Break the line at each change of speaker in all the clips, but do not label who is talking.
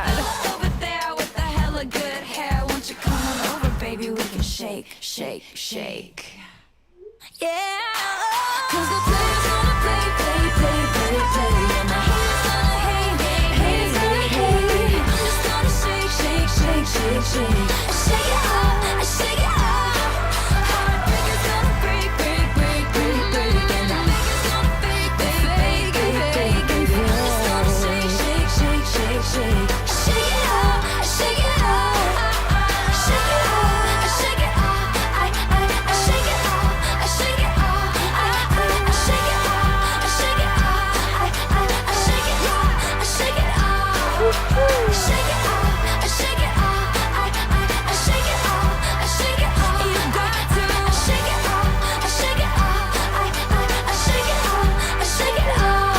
God. Over there with the hella good hair. Won't you come on over, baby? We can shake, shake, shake. Yeah. 'Cause the players gonna play, play, play, play, play. And the haters gonna hate, hate, hate, hate, hate. I'm just gonna shake, shake, shake, shake, shake. Shake it up, shake it up. Heartbreakers gonna break, break, break, break, break. And the fakers gonna fake, fake, fake, fake, fake. I'm just gonna shake, shake, shake, shake, shake. Shake it up, shake it up. Shake it up, shake it up. I shake it up, I shake it up. I shake it up, I shake it up. I shake it up, I shake it up. Shake it up, I shake it up. I shake it up, I shake it up. You got to shake it up, I shake it up. I shake it up, I shake it up.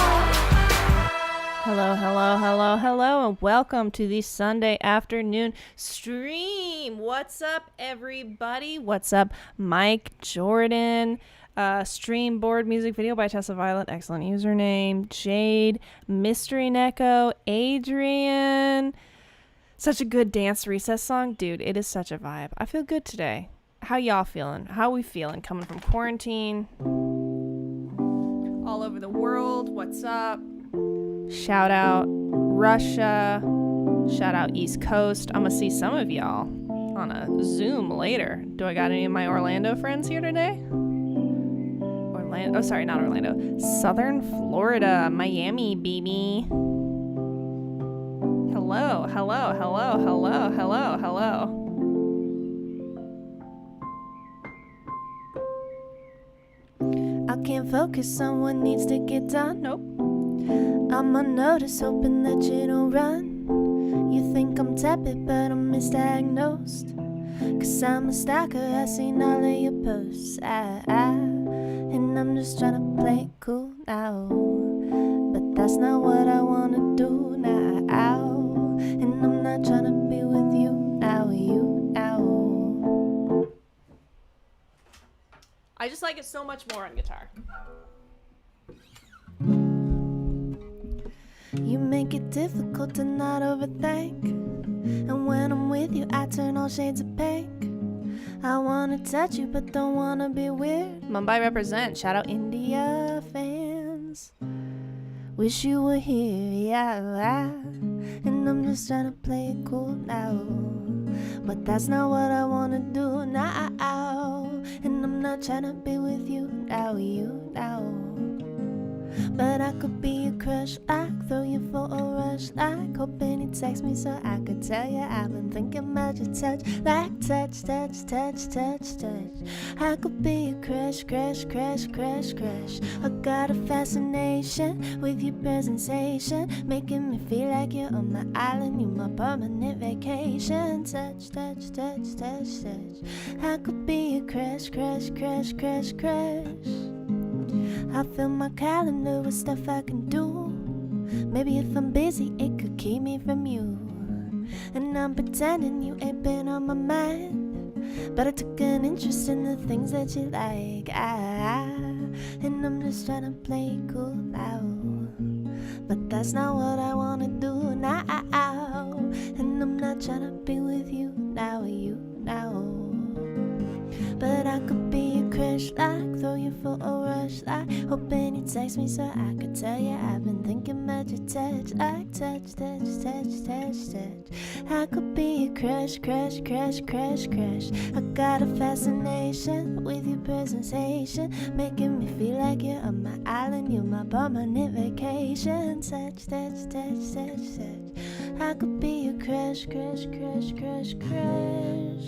Hello, hello, hello, hello, and welcome to the Sunday afternoon stream. What's up, everybody? What's up, Mike Jordan? Stream board music video by Tessa Violet. Excellent username. Jade, Mystery Neko, Adrian. Such a good dance recess song. Dude, it is such a vibe. I feel good today. How y'all feeling? How we feeling? Coming from quarantine. All over the world. What's up? Shout out Russia. Shout out East Coast. I'm gonna see some of y'all on a Zoom later. Do I got any of my Orlando friends here today? Not Orlando. Southern Florida, Miami, baby. Hello, hello, hello, hello, hello, hello. I can't focus on what needs to get done. Nope. I'm on notice, hoping that you don't run. You think I'm tepid, but I'm misdiagnosed. 'Cause I'm a stalker, I seen all of your posts. And I'm just trying to play it cool now. But that's not what I wanna do now. And I'm not trying to be with you now, I just like it so much more on guitar. You make it difficult to not overthink. And when I'm with you, I turn all shades of pink. I wanna touch you, but don't wanna be weird. Mumbai represent. Shout out India fans. Wish you were here, yeah. And I'm just trying to play it cool now. But that's not what I wanna do now. And I'm not trying to be with you now, But I could be your crush, like throw you for a rush, like hoping you text me so I could tell you I've been thinking about your touch, like touch, touch, touch, touch, touch. I could be your crush, crush, crush, crush, crush. I got a fascination with your presentation, making me feel like you're on my island, you're my permanent vacation. Touch, touch, touch, touch, touch. I could be your crush, crush, crush, crush, crush. I fill my calendar with stuff I can do. Maybe if I'm busy, it could keep me from you. And I'm pretending you ain't been on my mind, but I took an interest in the things that you like. And I'm just trying to play it cool now. But that's not what I wanna do now. And I'm not trying to be with you now, But I could be a crush, like throw you for a rush, like hoping you text me so I could tell you I've been thinking about your touch, like touch, touch, touch, touch, touch. I could be a crush, crush, crush, crush, crush. I got a fascination with your presentation, making me feel like you're on my island, you're my permanent vacation. Touch, touch, touch, touch, touch. I could be a crush, crush, crush, crush, crush.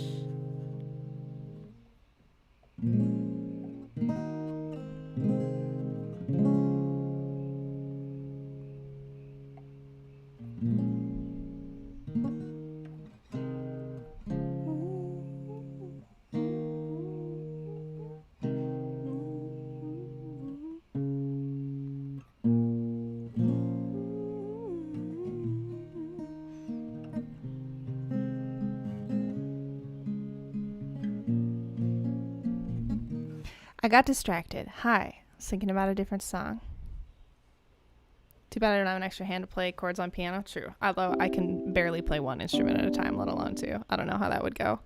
I got distracted. Hi. I was thinking about a different song.
Too bad I don't have an extra hand to play chords on piano. True. Although I can barely play one instrument at a time, let alone two. I don't know how that would go.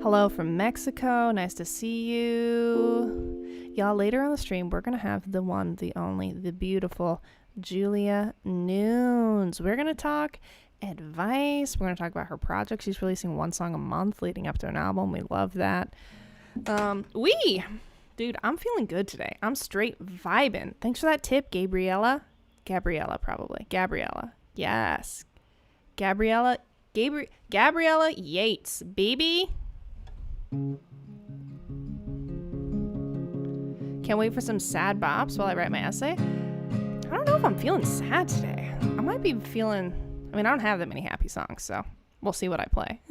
Hello from Mexico. Nice to see you. Y'all, later on the stream, we're going to have the one, the only, the beautiful Julia Nunes. We're going to talk advice. We're going to talk about her project. She's releasing one song a month leading up to an album. We love that. Dude, I'm feeling good today. I'm straight vibing. Thanks for that tip, Gabriella. Gabriella, probably. Gabriella. Yes. Gabriella Yates, baby. Can't wait for some sad bops while I write my essay. I don't know if I'm feeling sad today. I might be feeling... I mean, I don't have that many happy songs, so we'll see what I play.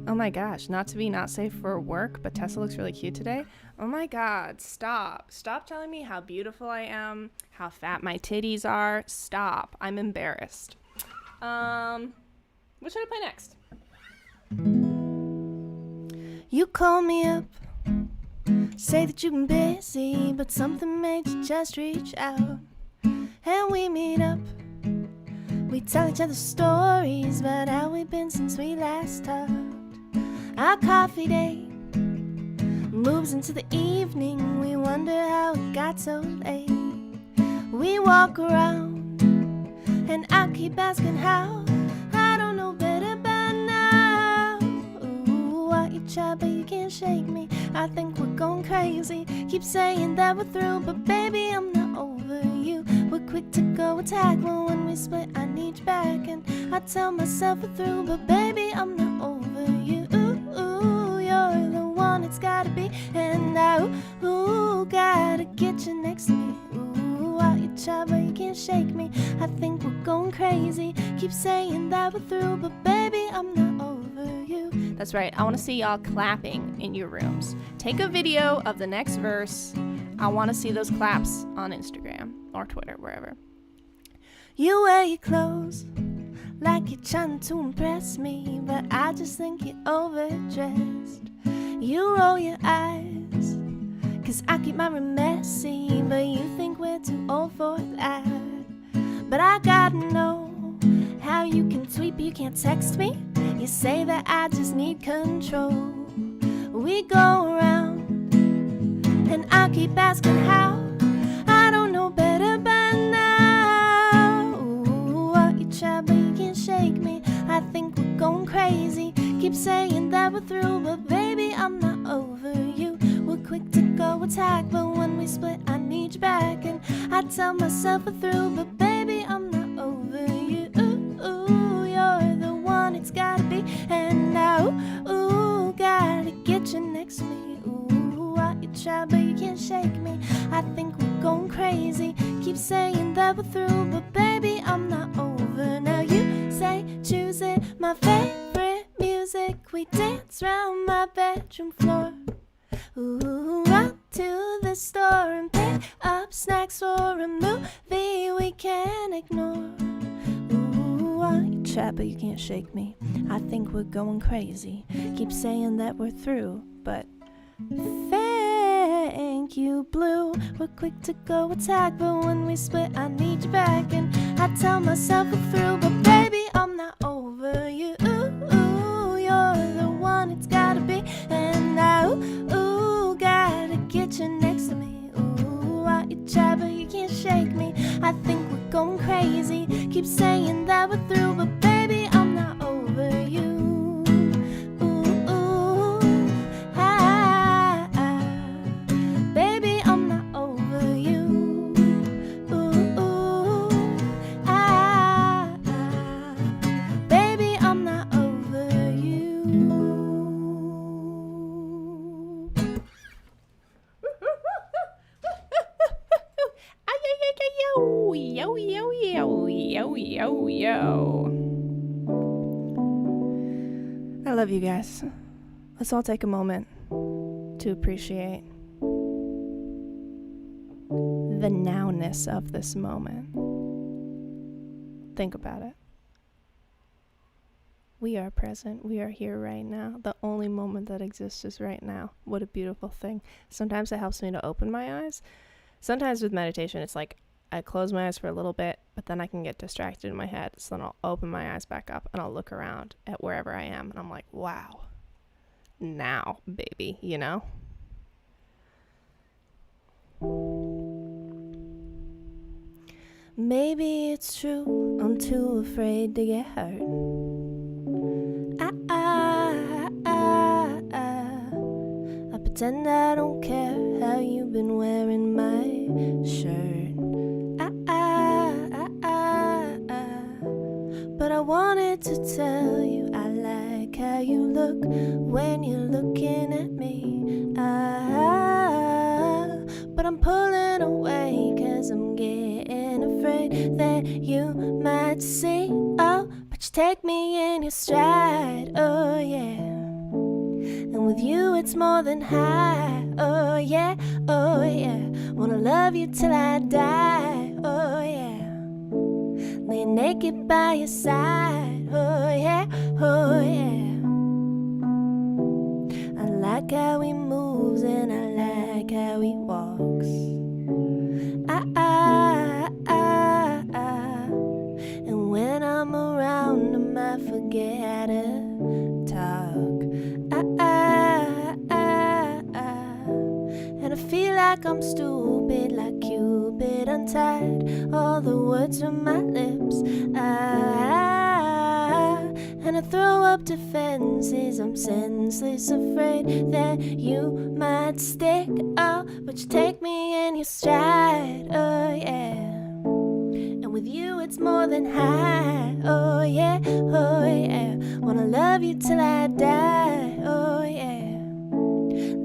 Oh my gosh, not to be not safe for work, but Tessa looks really cute today. Oh my god, stop. Stop telling me how beautiful I am, how fat my titties are. Stop. I'm embarrassed. What should I play next?
You call me up, say that you've been busy, but something made you just reach out. And we meet up, we tell each other stories about how we've been since we last talked. Our coffee date moves into the evening, we wonder how it got so late. We walk around, and I keep asking how. I don't know better by now. Ooh, what you try, but you can't shake me. I think we're going crazy. Keep saying that we're through, but baby, I'm not over you. We're quick to go attack, but when we split, I need you back. And I tell myself we're through, but baby, I'm not over you. Ooh, you're the one it's gotta be. And I, gotta get you next to me. Ooh, what you try, but you can't shake me. I think we're going crazy. Keep saying that we're through, but baby, I'm not over you.
That's right. I want to see y'all clapping in your rooms. Take a video of the next verse. I want to see those claps on Instagram or Twitter, wherever.
You wear your clothes like you're trying to impress me, but I just think you're overdressed. You roll your eyes, 'cause I keep my room messy, but you think we're too old for that. But I gotta know how you can tweet but you can't text me. You say that I just need control. We go around, and I keep asking how. I don't know better by now. Ooh, what you try, but you can't shake me. I think we're going crazy. Keep saying that we're through, but baby, I'm not over you. We're quick to go attack, but when we split, I need you back. And I tell myself we're through, but baby, I'm not over you. Ooh, you're the one it's gotta be. And now, gotta get you next to me. Ooh, what you try, but you can't shake me. I think we're going crazy. Keep saying that we're through, but baby, I'm not over. Now you say, choose it, my favorite music. We dance round my bedroom floor. Ooh, run to the store and pick up snacks for a movie we can't ignore. Ooh, you try, but you can't shake me. I think we're going crazy. Keep saying that we're through, but thank you, blue. We're quick to go attack, but when we split, I need you back. And I tell myself we're through, but baby, I'm not over you. Ooh, you're the one it's gotta be. And I, gotta get you next to me. Ooh, what you try, but you can't shake me. I think we're going crazy. Keep saying that we're through, but baby, I'm not over you. Baby, I'm not over you. Baby, I'm not over you.
Yo, yo, yo, yo, yo, yo. I love you guys. Let's all take a moment to appreciate the nowness of this moment. Think about it. We are present. We are here right now. The only moment that exists is right now. What a beautiful thing. Sometimes it helps me to open my eyes. Sometimes with meditation, it's like I close my eyes for a little bit, but then I can get distracted in my head. So then I'll open my eyes back up and I'll look around at wherever I am. And I'm like, wow, now, baby, you know?
Maybe it's true, I'm too afraid to get hurt. I pretend I don't care how you've been wearing my shirt. But I wanted to tell you I like how you look when you're looking at me. But I'm pulling away 'cause I'm getting afraid that you might see. Oh, but you take me in your stride, oh yeah. And with you it's more than high, oh yeah, oh yeah. Wanna love you till I die, oh yeah. Lay naked by your side, oh yeah, oh yeah. I like how he moves and I like how he walks. And when I'm around him I forget how to talk. And I feel like I'm stupid, like Cupid untied all the words from my lips. And I throw up defenses, I'm senseless, afraid that you might stick. Oh, but you take me in your stride, oh yeah. And with you it's more than high, oh yeah, oh yeah. Wanna love you till I die, oh yeah.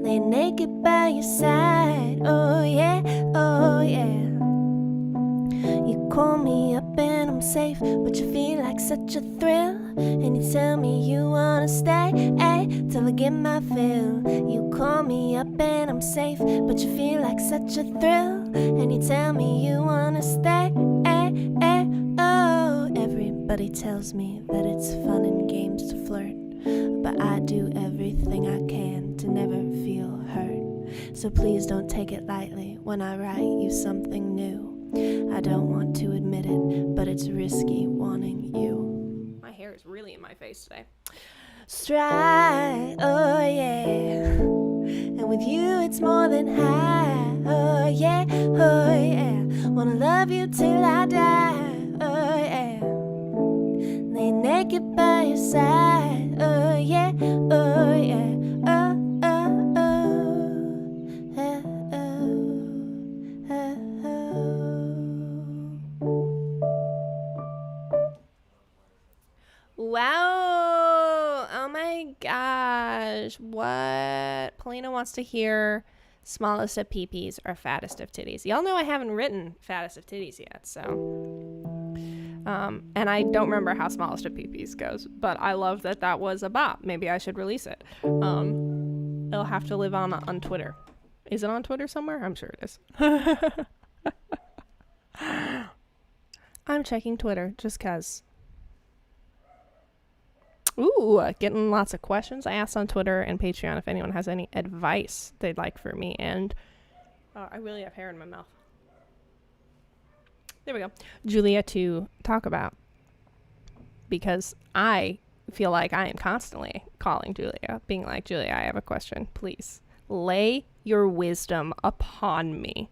Lay naked by your side, oh yeah, oh yeah. You call me up and I'm safe, but you feel like such a thrill. And you tell me you wanna stay, till I get my fill. You call me up and I'm safe, but you feel like such a thrill. And you tell me you wanna stay, oh. Everybody tells me that it's fun and games to flirt, but I do everything I can to never feel hurt. So please don't take it lightly when I write you something new. I don't want to admit it, but it's risky wanting you.
My hair is really in my face today.
Stride, oh yeah. And with you it's more than high, oh yeah, oh yeah. Wanna love you till I die, oh yeah. Lay naked by your side, oh yeah, oh yeah, oh, oh, oh, oh, oh, oh.
Wow. Oh my gosh. What? Polina wants to hear smallest of peepees or fattest of titties. Y'all know I haven't written fattest of titties yet, so... and I don't remember how smallest of peepees goes, but I love that was a bop. Maybe I should release it. It'll have to live on Twitter. Is it on Twitter somewhere? I'm sure it is. I'm checking Twitter just 'cause. Ooh, getting lots of questions. I asked on Twitter and Patreon if anyone has any advice they'd like for me, and I really have hair in my mouth. There we go. Julia to talk about, because I feel like I am constantly calling Julia, being like, Julia, I have a question. Please lay your wisdom upon me.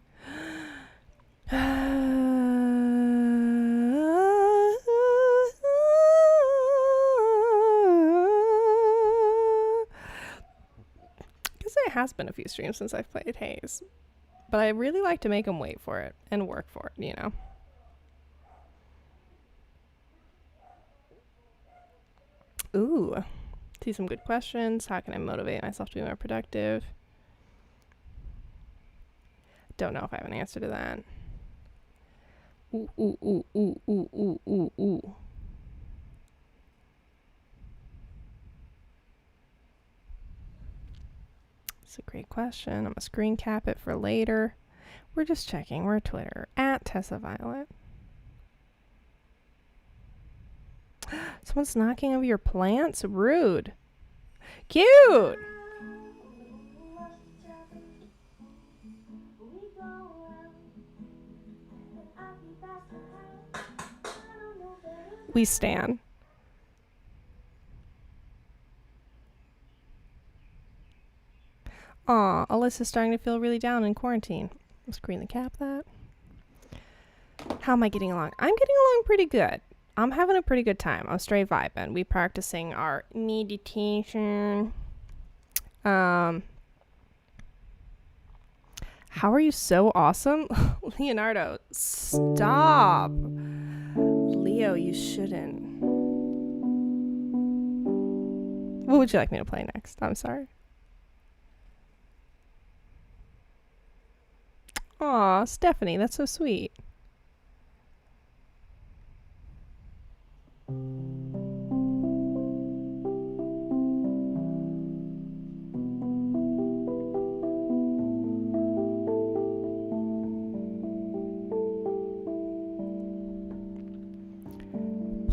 Because it has been a few streams since I've played Haze, but I really like to make them wait for it and work for it, you know. Ooh, see some good questions. How can I motivate myself to be more productive? Don't know if I have an answer to that. Ooh, ooh, ooh, ooh, ooh, ooh, ooh, ooh. It's a great question. I'm gonna screen cap it for later. We're just checking. We're Twitter at Tessa Violet. Someone's knocking over your plants? Rude. Cute. We stan. Aw, Alyssa's starting to feel really down in quarantine. Let's green the cap that. How am I getting along? I'm getting along pretty good. I'm having a pretty good time. I'm straight vibing. We practicing our meditation. How are you so awesome? Leonardo, stop. Leo, you shouldn't. What would you like me to play next? I'm sorry. Aw, Stephanie, that's so sweet.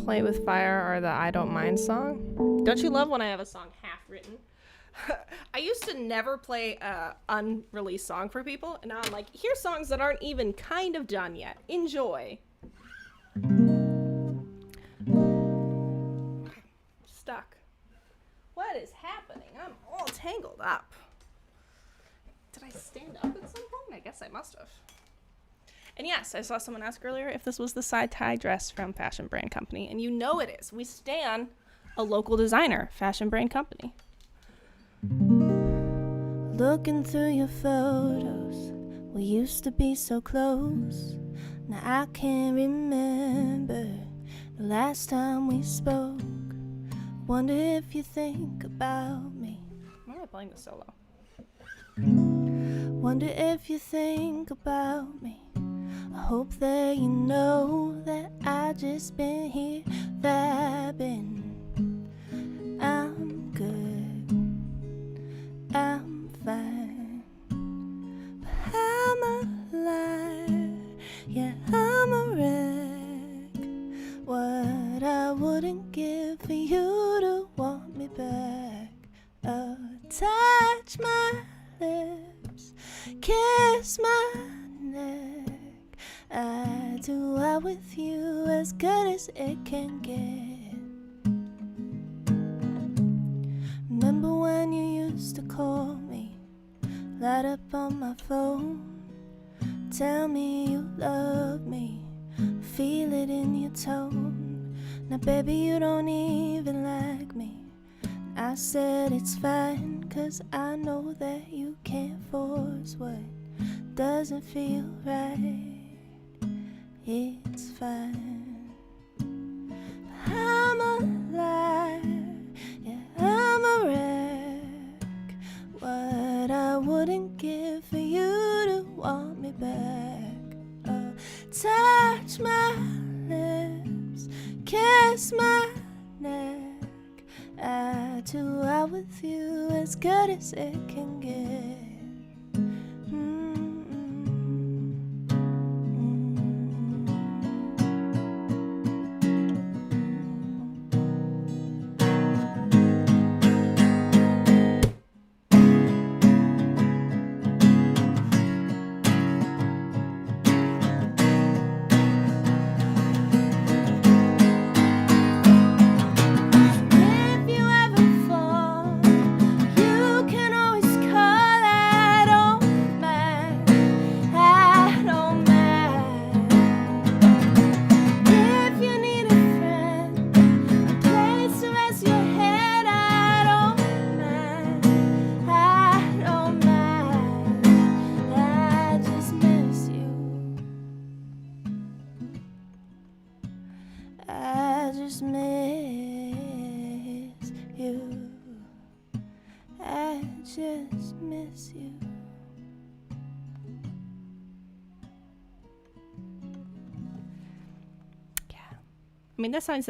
Play with Fire or the I Don't Mind song. Don't you love when I have a song half written? I used to never play a unreleased song for people, and now I'm like, here's songs that aren't even kind of done yet. Enjoy. Stuck. What is happening? I'm all tangled up. Did I stand up at some point? I guess I must have. And yes, I saw someone ask earlier if this was the side-tie dress from Fashion Brand Company, and you know it is. We stan a local designer, Fashion Brand Company.
Looking through your photos, we used to be so close. Now I can't remember the last time we spoke. Wonder if you think about me.
Why am I playing the solo?
Wonder if you think about me. I hope that you know that I just been here vibing. I'm good, I'm fine, but I'm alive, yeah, I'm a wreck. What I wouldn't give for you to want me back. Oh, touch my lips, kiss my neck. I do out with you as good as it can get. Remember when you used to call me, light up on my phone, tell me you love me, feel it in your tone. Now baby, you don't even like me. I said it's fine, 'cause I know that you can't force what doesn't feel right. It's fine. I'm alive, yeah, I'm a wreck. What I wouldn't give for you to want me back. Oh, touch my lips, kiss my neck. I do out with you as good as it can get. I just miss you. I just miss you.
Yeah. I mean, that song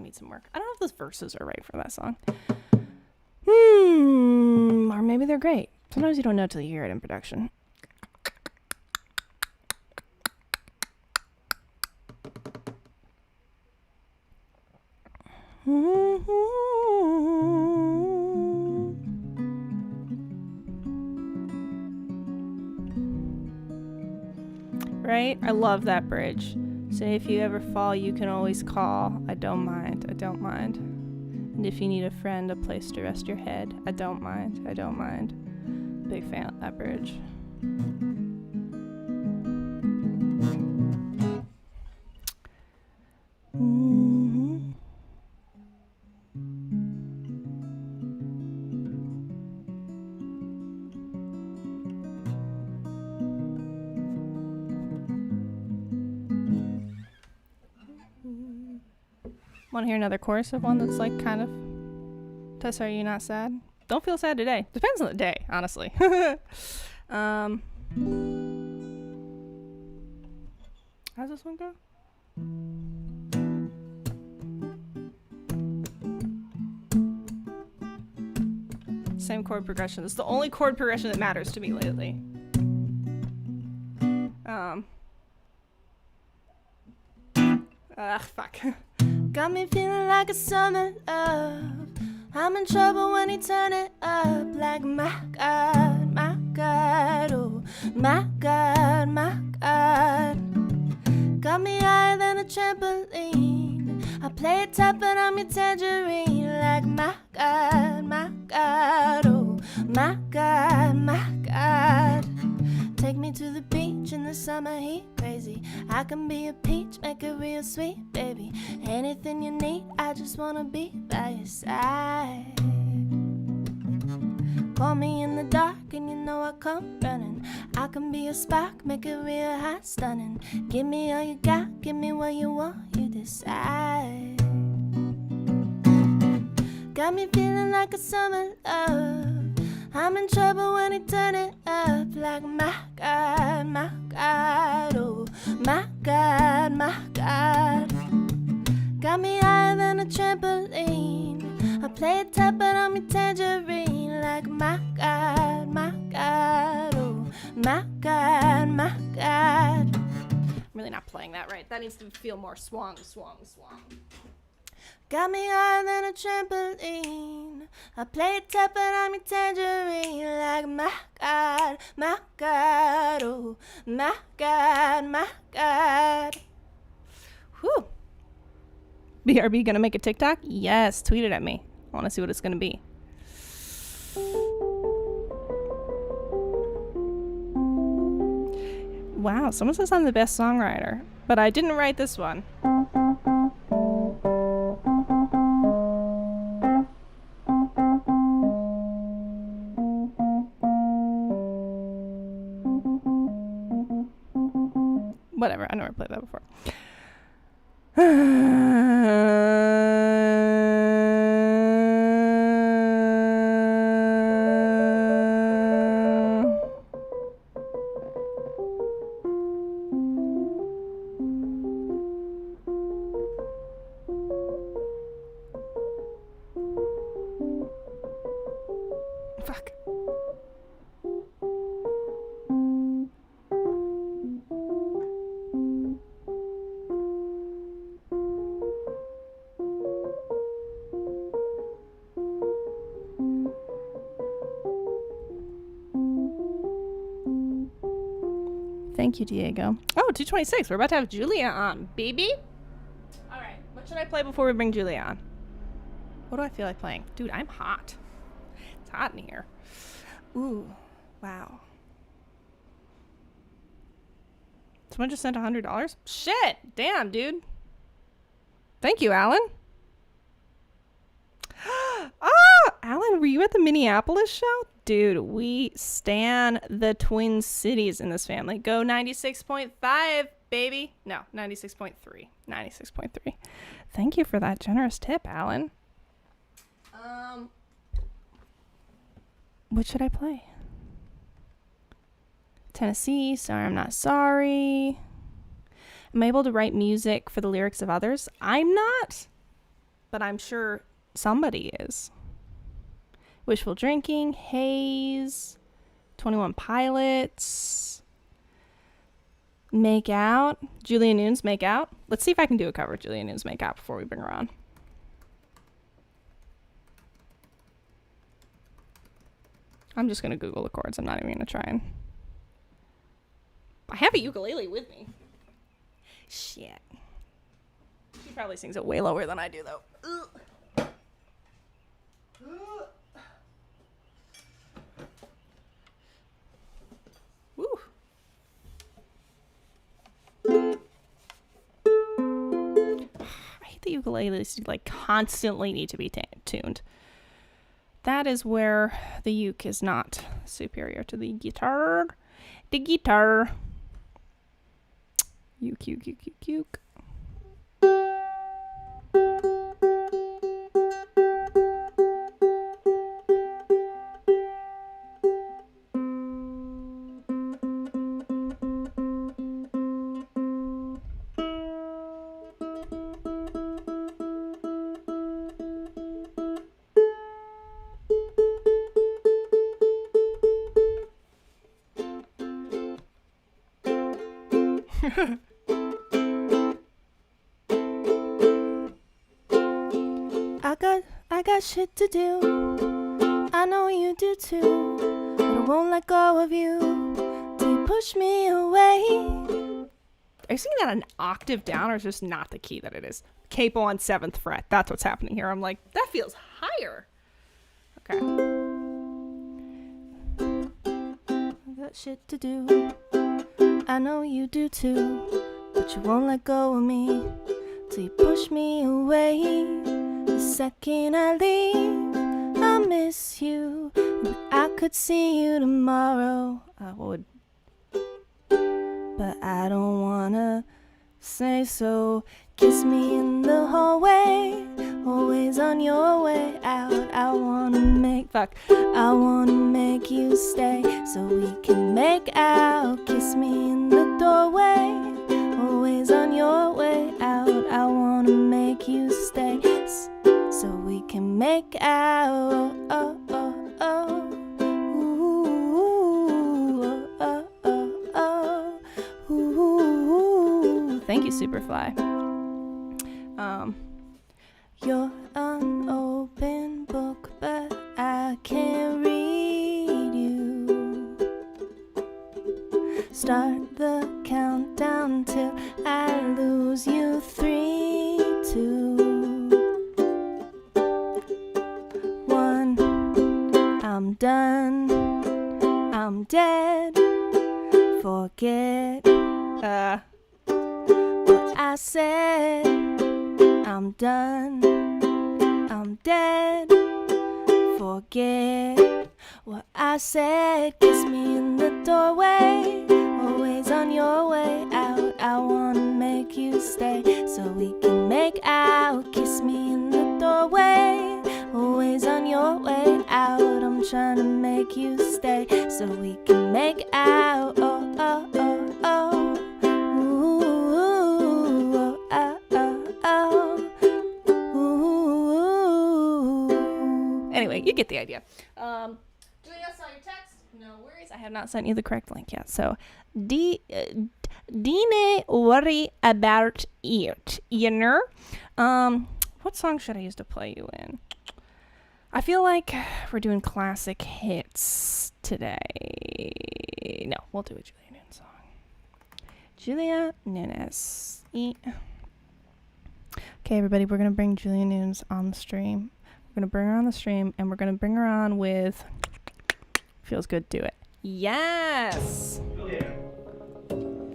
needs some work. I don't know if those verses are right for that song. Or maybe they're great. Sometimes you don't know till you hear it in production. Right? I love that bridge. Say if you ever fall, you can always call. I don't mind, I don't mind. And if you need a friend, a place to rest your head, I don't mind, I don't mind. Big fan of that bridge. Want to hear another chorus of one that's like kind of... Tessa, are you not sad? Don't feel sad today. Depends on the day, honestly. How's this one go? Same chord progression. This is the only chord progression that matters to me lately. Fuck.
Got me feeling like a summer love. I'm in trouble when he turn it up. Like my God, oh my God, my God. Got me higher than a trampoline. I play it tough and I'm your tangerine. Like my God, oh my God, my God. Take me to the beach in the summer heat, crazy. I can be a peach, make it real sweet, baby. Anything you need, I just wanna be by your side. Call me in the dark and you know I come running. I can be a spark, make it real hot, stunning. Give me all you got, give me what you want, you decide. Got me feeling like a summer love. I'm in trouble when he turn it up. Like my God, oh my God, my God. Got me higher than a trampoline. I play it tough but I'm your tangerine. Like my God, oh my God, my God.
I'm really not playing that right. That needs to feel more swung.
Got me higher than a trampoline. I play it tough but I'm your tangerine. Like my God, oh my God, my God.
Whew. BRB gonna make a TikTok? Yes, tweet it at me. I wanna see what it's gonna be. Wow, someone says I'm the best songwriter, but I didn't write this one. Whatever, I never played that before. Fuck. Thank you, Diego. Oh, 226. We're about to have Julia on, baby. All right. What should I play before we bring Julia on? What do I feel like playing? Dude, I'm hot. It's hot in here. Ooh. Wow. Someone just sent $100? Shit. Damn, dude. Thank you, Alan. Oh, Alan, were you at the Minneapolis show? Dude, we stan the Twin Cities in this family. Go 96.5, baby. No, 96.3. 96.3. Thank you for that generous tip, Alan. What should I play? Tennessee, Sorry I'm Not Sorry. Am I able to write music for the lyrics of others? I'm not, but I'm sure somebody is. Wishful Drinking, Haze, 21 Pilots, Make Out, Julia Nunes, Make Out. Let's see if I can do a cover of Julia Nunes, Make Out before we bring her on. I'm just going to Google the chords. I'm not even going to try and... I have a ukulele with me. Shit. She probably sings it way lower than I do, though. Ugh. Woo. I hate the ukuleles, like, constantly need to be tuned. That is where the uke is not superior to the guitar. The guitar. Uke, uke, uke, uke, uke.
I got shit to do. I know you do too. But I won't let go of you till you push me away.
Are you singing that an octave down, or is this not the key that it is? Capo on 7th fret. That's what's happening here. I'm like, that feels higher. Okay.
I got shit to do. I know you do too. But you won't let go of me till you push me away. The second I leave, I miss you. And I could see you tomorrow. I would. But I don't wanna say so. Kiss me in the hallway, always on your way out. I wanna make you stay so we can make out. Kiss me in the doorway, always on your way out. I wanna make you stay so we can make out. Oh, oh, oh. Ooh, oh, oh, oh. Ooh.
Thank you, Superfly.
You're an open book, but I can't read you. Start the countdown till I lose you. 3, 2, 1. I'm done. I'm dead. Forget what I said. I'm done. I'm dead. Forget what I said. Kiss me in the doorway, always on your way out. I wanna make you stay so we can make out. Kiss me in the doorway, always on your way out. I'm trying to make you stay so we can make out. Oh, oh, oh, oh.
Anyway, you get the idea. Julia, saw your text? No worries. I have not sent you the correct link yet. So, dine worry about it. You know? What song should I use to play you in? I feel like we're doing classic hits today. No, we'll do a Julia Nunes song. Julia Nunes. Okay, everybody, we're going to bring Julia Nunes on the stream. We're going to bring her on the stream, and we're going to bring her on with Feels Good, Do It. Yes!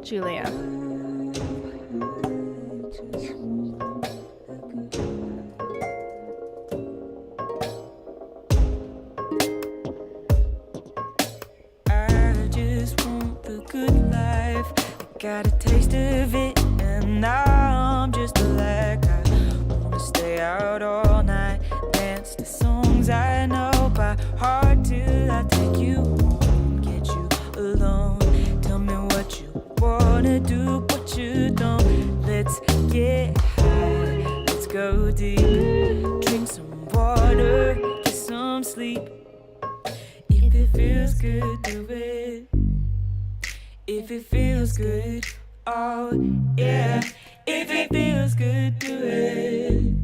Julia.
I just want the good life. I got a taste of it, and now I'm just like I wanna stay out all night. Dance to songs I know by heart till I take you home, get you alone. Tell me what you wanna do, what you don't. Let's get high, let's go deep. Drink some water, get some sleep. If it feels good, do it. If it feels good, oh yeah. If it feels good, do it.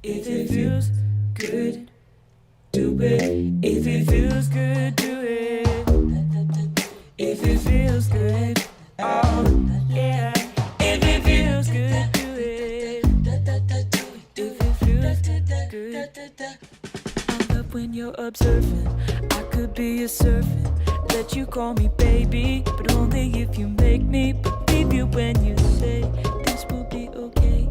If it feels good, do it. If it feels good, do it. If it feels good, oh yeah. If it good. I love when you're observant. I could be a servant. Let you call me baby, but only if you make me believe you when you say this will be okay.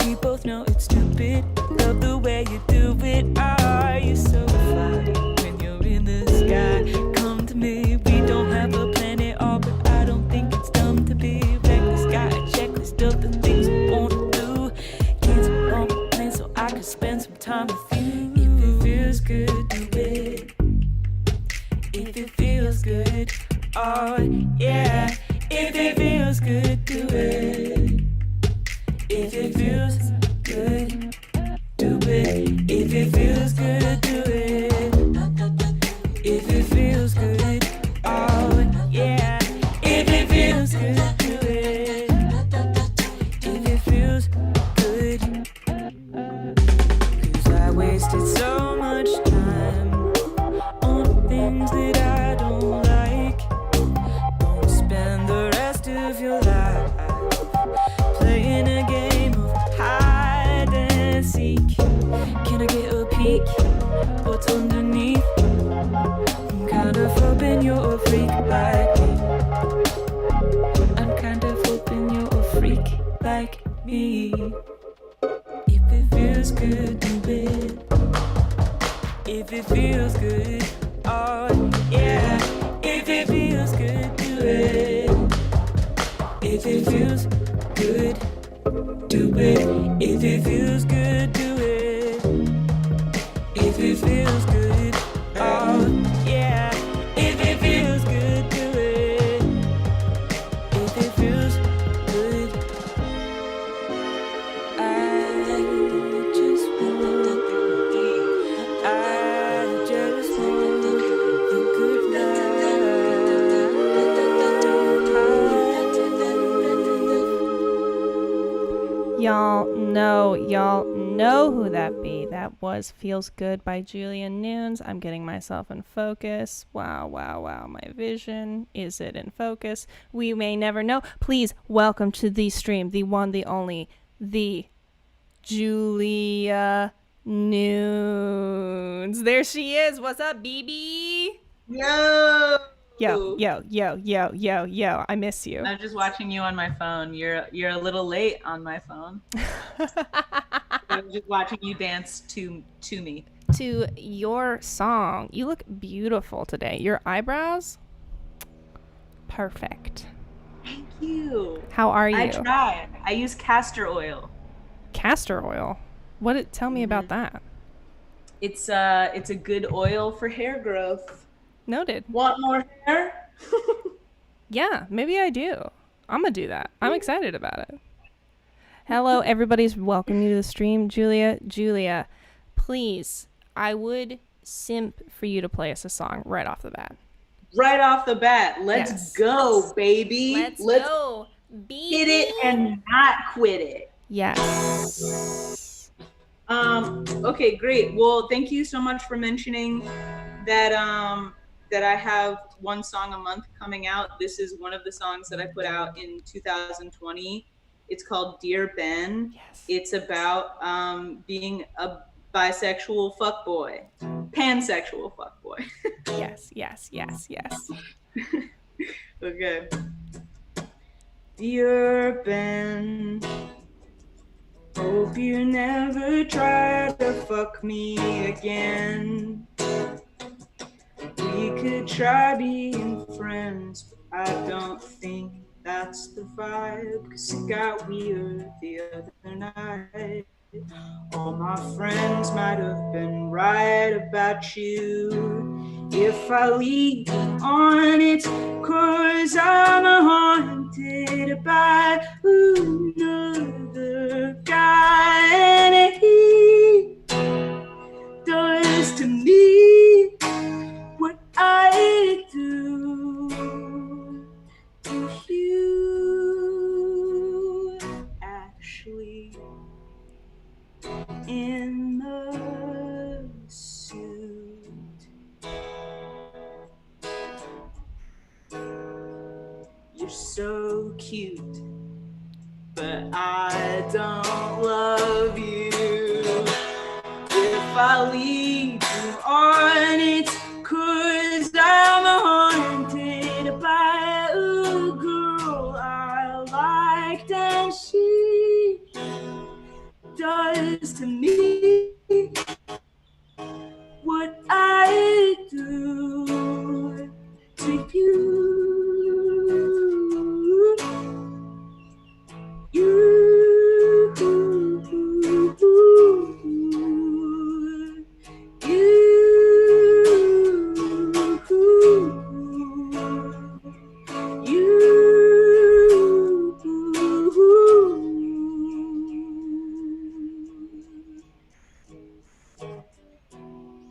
We both know it's stupid. Love the way you do it. Are you so fine when you're in the sky? Come to me. We don't have a plan at all, but I don't think it's dumb to be reckless. Got a checklist of the things I want to do. Cancel all my plans so I can spend some time with you. If it feels good, do it. If it feels good, oh yeah. If it feels good, do it. If it feels good, do it. If it feels good, do it. If it feels good, oh yeah. If it feels good, do it. If it feels good. 'Cause I wasted so much time on things that I don't like. Don't spend the rest of your life playing a game of hide and seek. Can I get a peek? What's underneath? I'm kind of hoping you're a freak like me. I'm kind of hoping you're a freak like me. If it feels good, do it. If it feels good, oh yeah. If it feels good, do it. If it feels good, do it. If it feels good, do it. If it feels good, oh yeah. If it feels good, do it. If it feels good, I just want the good life.
Y'all know who that be. That was Feels Good by Julia Nunes. I'm getting myself in focus. Wow. My vision. Is it in focus? We may never know. Please welcome to the stream, the one, the only, the Julia Nunes. There she is. What's up, BB?
Yo.
Yo. I miss you.
I'm just watching you on my phone. You're a little late on my phone. I'm just watching you dance to me.
To your song. You look beautiful today. Your eyebrows? Perfect.
Thank you.
How are you?
I tried. I use castor oil.
Castor oil? Tell me about that.
It's a good oil for hair growth.
Noted.
Want more hair?
Yeah, maybe I do. I'm gonna do that. I'm excited about it. Hello, everybody's welcome you to the stream. Julia, please, I would simp for you to play us a song right off the bat.
Right off the bat. Let's
Yes.
go, baby.
Let's go.
Hit it and not quit it.
Yes.
Okay, great. Well, thank you so much for mentioning that that I have one song a month coming out. This is one of the songs that I put out in 2020. It's called Dear Ben.
Yes.
It's about being a bisexual fuckboy, pansexual fuckboy.
Yes.
Okay. Dear Ben, hope you never try to fuck me again. We could try being friends, but I don't think that's the vibe, 'cause it got weird the other night. All my friends might have been right about you. If I lead on, it's 'cause I'm haunted by another guy, and he does to me what I do to you, Ashley, in the suit. You're so cute, but I don't love you. I lead you on, it's 'cause I'm haunted by a girl I liked, and she does to me what I do to you.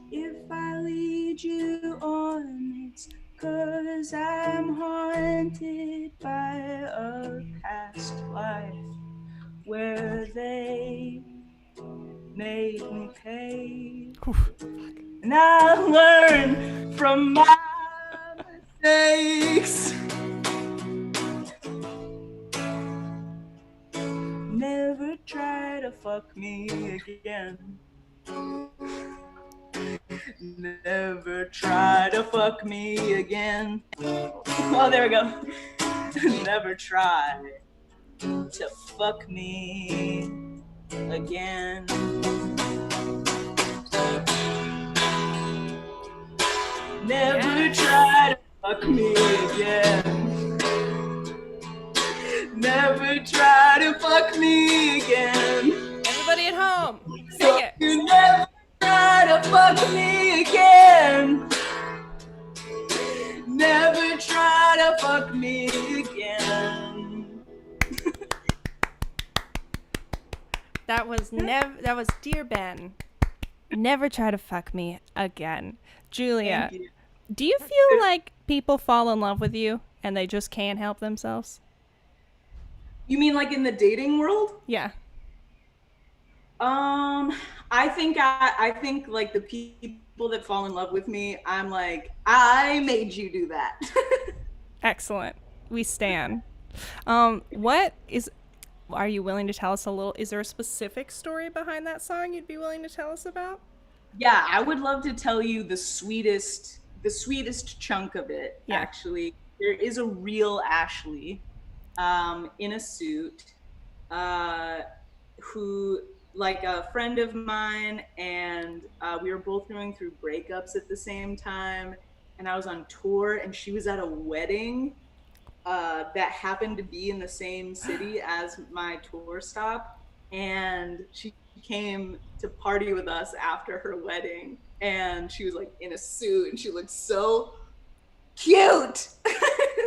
If I lead you on, it's 'cause I'm haunted by a past life where they made me pay. And I learned from my mistakes. Never try to fuck me again. Never try to fuck me again. Oh, there we go. Never try to fuck me again. Never try to fuck me again. Never try to fuck me again.
Everybody at home, sing it.
You never try to fuck me again. Never try to fuck me again.
That was Dear Ben. Never try to fuck me again. Julia, do you feel like people fall in love with you and they just can't help themselves?
You mean like in the dating world?
Yeah.
I think like the people that fall in love with me, I'm like, I made you do that.
Excellent. We stand. Are you willing to tell us a little, is there a specific story behind that song you'd be willing to tell us about?
Yeah, I would love to tell you the sweetest chunk of it,
Yeah.
actually. There is a real Ashley in a suit who, like a friend of mine, and we were both going through breakups at the same time, and I was on tour, and she was at a wedding that happened to be in the same city as my tour stop, and she came to party with us after her wedding, and she was like in a suit, and she looked so cute.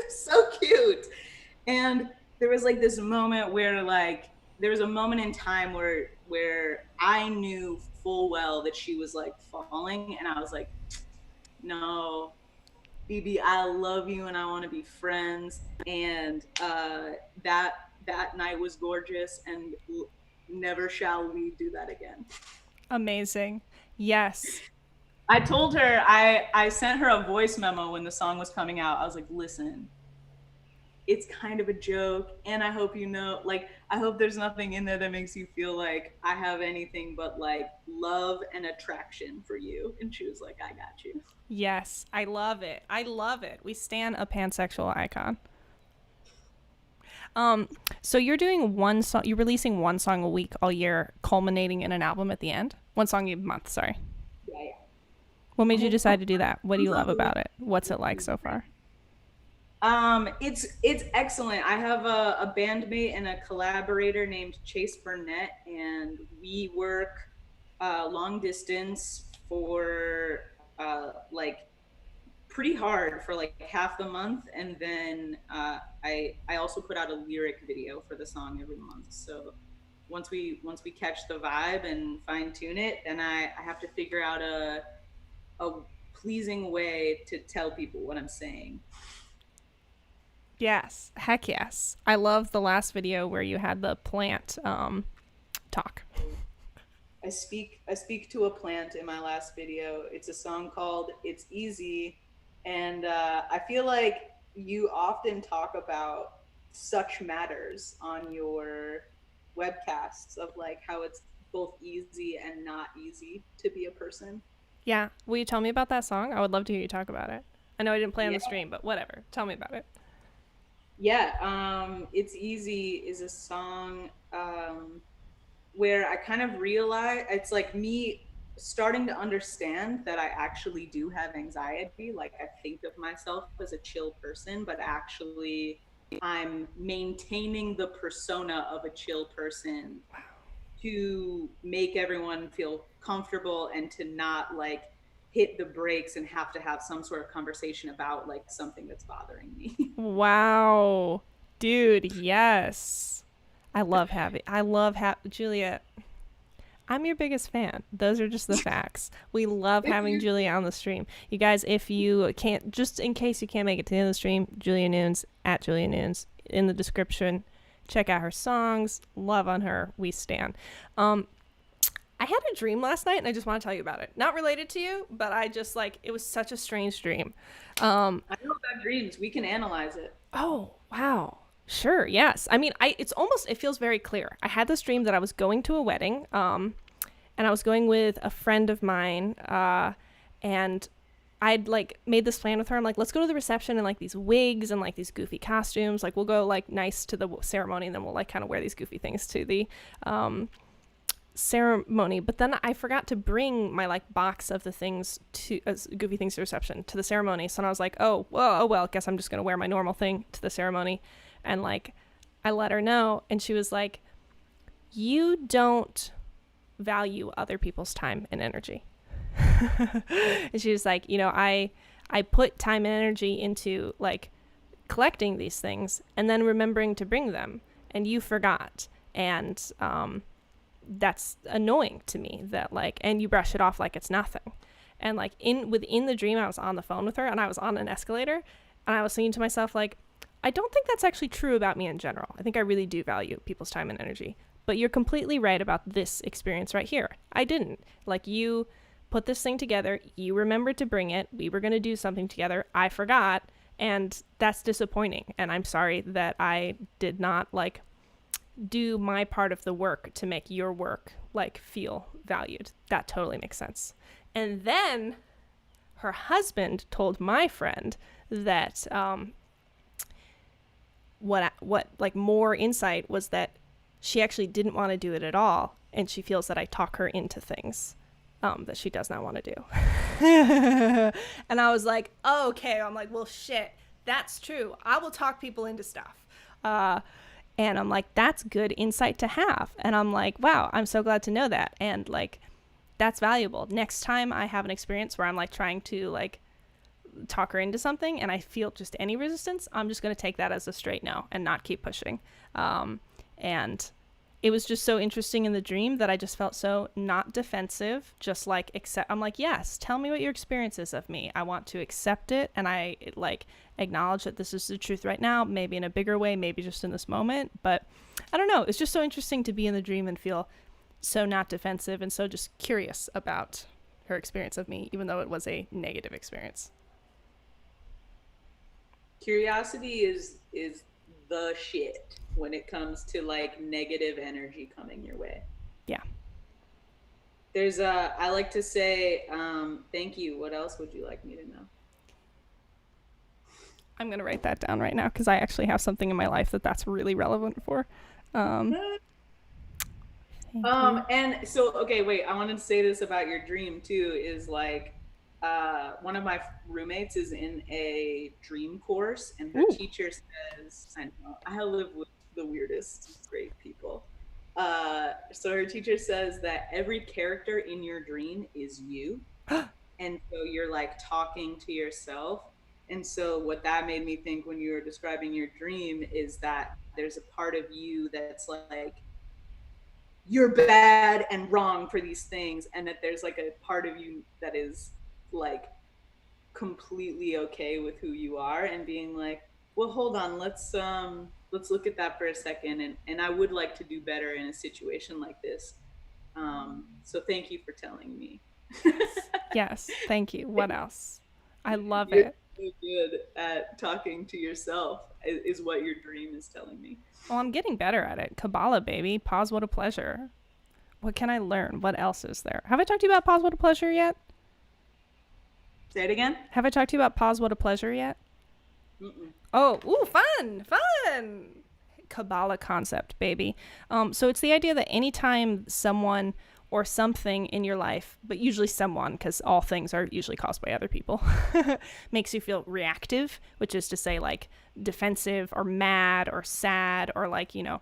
So cute. And there was like this moment where there was a moment in time where I knew full well that she was like falling, and I was like, no, BB, I love you and I want to be friends. And that night was gorgeous, and never shall we do that again.
Amazing. Yes.
I told her, I sent her a voice memo when the song was coming out. I was like, listen, it's kind of a joke, and I hope you know, like, I hope there's nothing in there that makes you feel like I have anything but like love and attraction for you. And she was like, I got you.
Yes. I love it. I love it. We stand a pansexual icon. So you're doing one song, you're releasing one song a week all year, culminating in an album at the end? One song a month, sorry.
Yeah.
What made you decide to do that? What do you love about it? What's it like so far?
It's excellent. I have a bandmate and a collaborator named Chase Burnett, and we work long distance for like pretty hard for like half the month, and then I also put out a lyric video for the song every month. So once we catch the vibe and fine tune it, then I have to figure out a pleasing way to tell people what I'm saying.
Yes. Heck yes. I love the last video where you had the plant talk.
I speak to a plant in my last video. It's a song called It's Easy. And I feel like you often talk about such matters on your webcasts of like how it's both easy and
not easy to be a person.
Yeah. Will you tell me about that song? I would love to hear you talk about it. I know I didn't play on the
Yeah.
stream, but whatever. Tell me about it.
Yeah, It's Easy is a song where I kind of realize it's like me starting to understand that I actually do have anxiety. Like I think of myself as a chill person, but actually I'm maintaining the persona of a chill person to make everyone feel comfortable and to not like hit the brakes and have to have some sort of conversation about like something that's bothering me.
Wow. Dude, yes. I love Julia. I'm your biggest fan. Those are just the facts. We love having Julia on the stream. You guys, if you can't, just in case you can't make it to the end of the stream, Julia Nunes, at Julia Nunes, in the description. Check out her songs. Love on her. We stan. I had a dream last night, and I just want to tell you about it. Not related to you, but I just, like, it was such a strange dream.
I know about dreams. We can analyze it.
Oh, wow. Sure, yes. I mean, it feels very clear. I had this dream that I was going to a wedding, and I was going with a friend of mine, and I'd, like, made this plan with her. I'm like, let's go to the reception in, like, these wigs and, like, these goofy costumes. Like, we'll go, like, nice to the ceremony, and then we'll, like, kind of wear these goofy things to the ceremony. But then I forgot to bring my, like, box of the things to goofy things to reception to the ceremony. So I was like, oh well, guess I'm just gonna wear my normal thing to the ceremony. And like I let her know, and she was like, you don't value other people's time and energy. And she was like, you know, I put time and energy into like collecting these things and then remembering to bring them, and you forgot. And that's annoying to me that like, and you brush it off like it's nothing. And like within the dream, I was on the phone with her, and I was on an escalator, and I was thinking to myself, like, I don't think that's actually true about me in general. I think I really do value people's time and energy. But you're completely right about this experience right here. I didn't. Like, you put this thing together, you remembered to bring it, we were going to do something together, I forgot, and that's disappointing. And I'm sorry that I did not, like, do my part of the work to make your work, like, feel valued. That totally makes sense. And then her husband told my friend that what like more insight was that she actually didn't want to do it at all, and she feels that I talk her into things that she does not want to do. And I was like, oh, okay. I'm like, well, shit, that's true. I will talk people into stuff. And I'm like, that's good insight to have. And I'm like, wow, I'm so glad to know that. And like, that's valuable. Next time I have an experience where I'm like trying to like talk her into something and I feel just any resistance, I'm just going to take that as a straight no and not keep pushing. And it was just so interesting in the dream that I just felt so not defensive, just like accept. I'm like, yes, tell me what your experience is of me. I want to accept it, and I like acknowledge that this is the truth right now, maybe in a bigger way, maybe just in this moment. But I don't know. It's just so interesting to be in the dream and feel so not defensive and so just curious about her experience of me, even though it was a negative experience.
Curiosity is the shit when it comes to like negative energy coming your way.
Yeah.
There's I like to say, thank you. What else would you like me to know?
I'm going to write that down right now because I actually have something in my life that's really relevant for.
And so, okay, wait, I wanted to say this about your dream too, is like, one of my roommates is in a dream course, and her teacher says, I know, I live with the weirdest great people. So her teacher says that every character in your dream is you. And so you're like talking to yourself. And so what that made me think when you were describing your dream is that there's a part of you that's like, you're bad and wrong for these things. And that there's like a part of you that is like completely okay with who you are and being like, well, hold on, let's look at that for a second, and I would like to do better in a situation like this. So thank you for telling me.
Yes, thank you. What else? I love
You're
it.
so good at talking to yourself is what your dream is telling me.
Well, I'm getting better at it. Kabbalah, baby. Pause, what a pleasure. What can I learn? What else is there? Have I talked to you about pause what a pleasure yet?
Say it again.
Have I talked to you about pause what a pleasure yet?
Mm-mm.
Oh, ooh, fun. Kabbalah concept, baby. So it's the idea that anytime someone or something in your life, but usually someone, because all things are usually caused by other people, makes you feel reactive, which is to say like defensive or mad or sad or like, you know,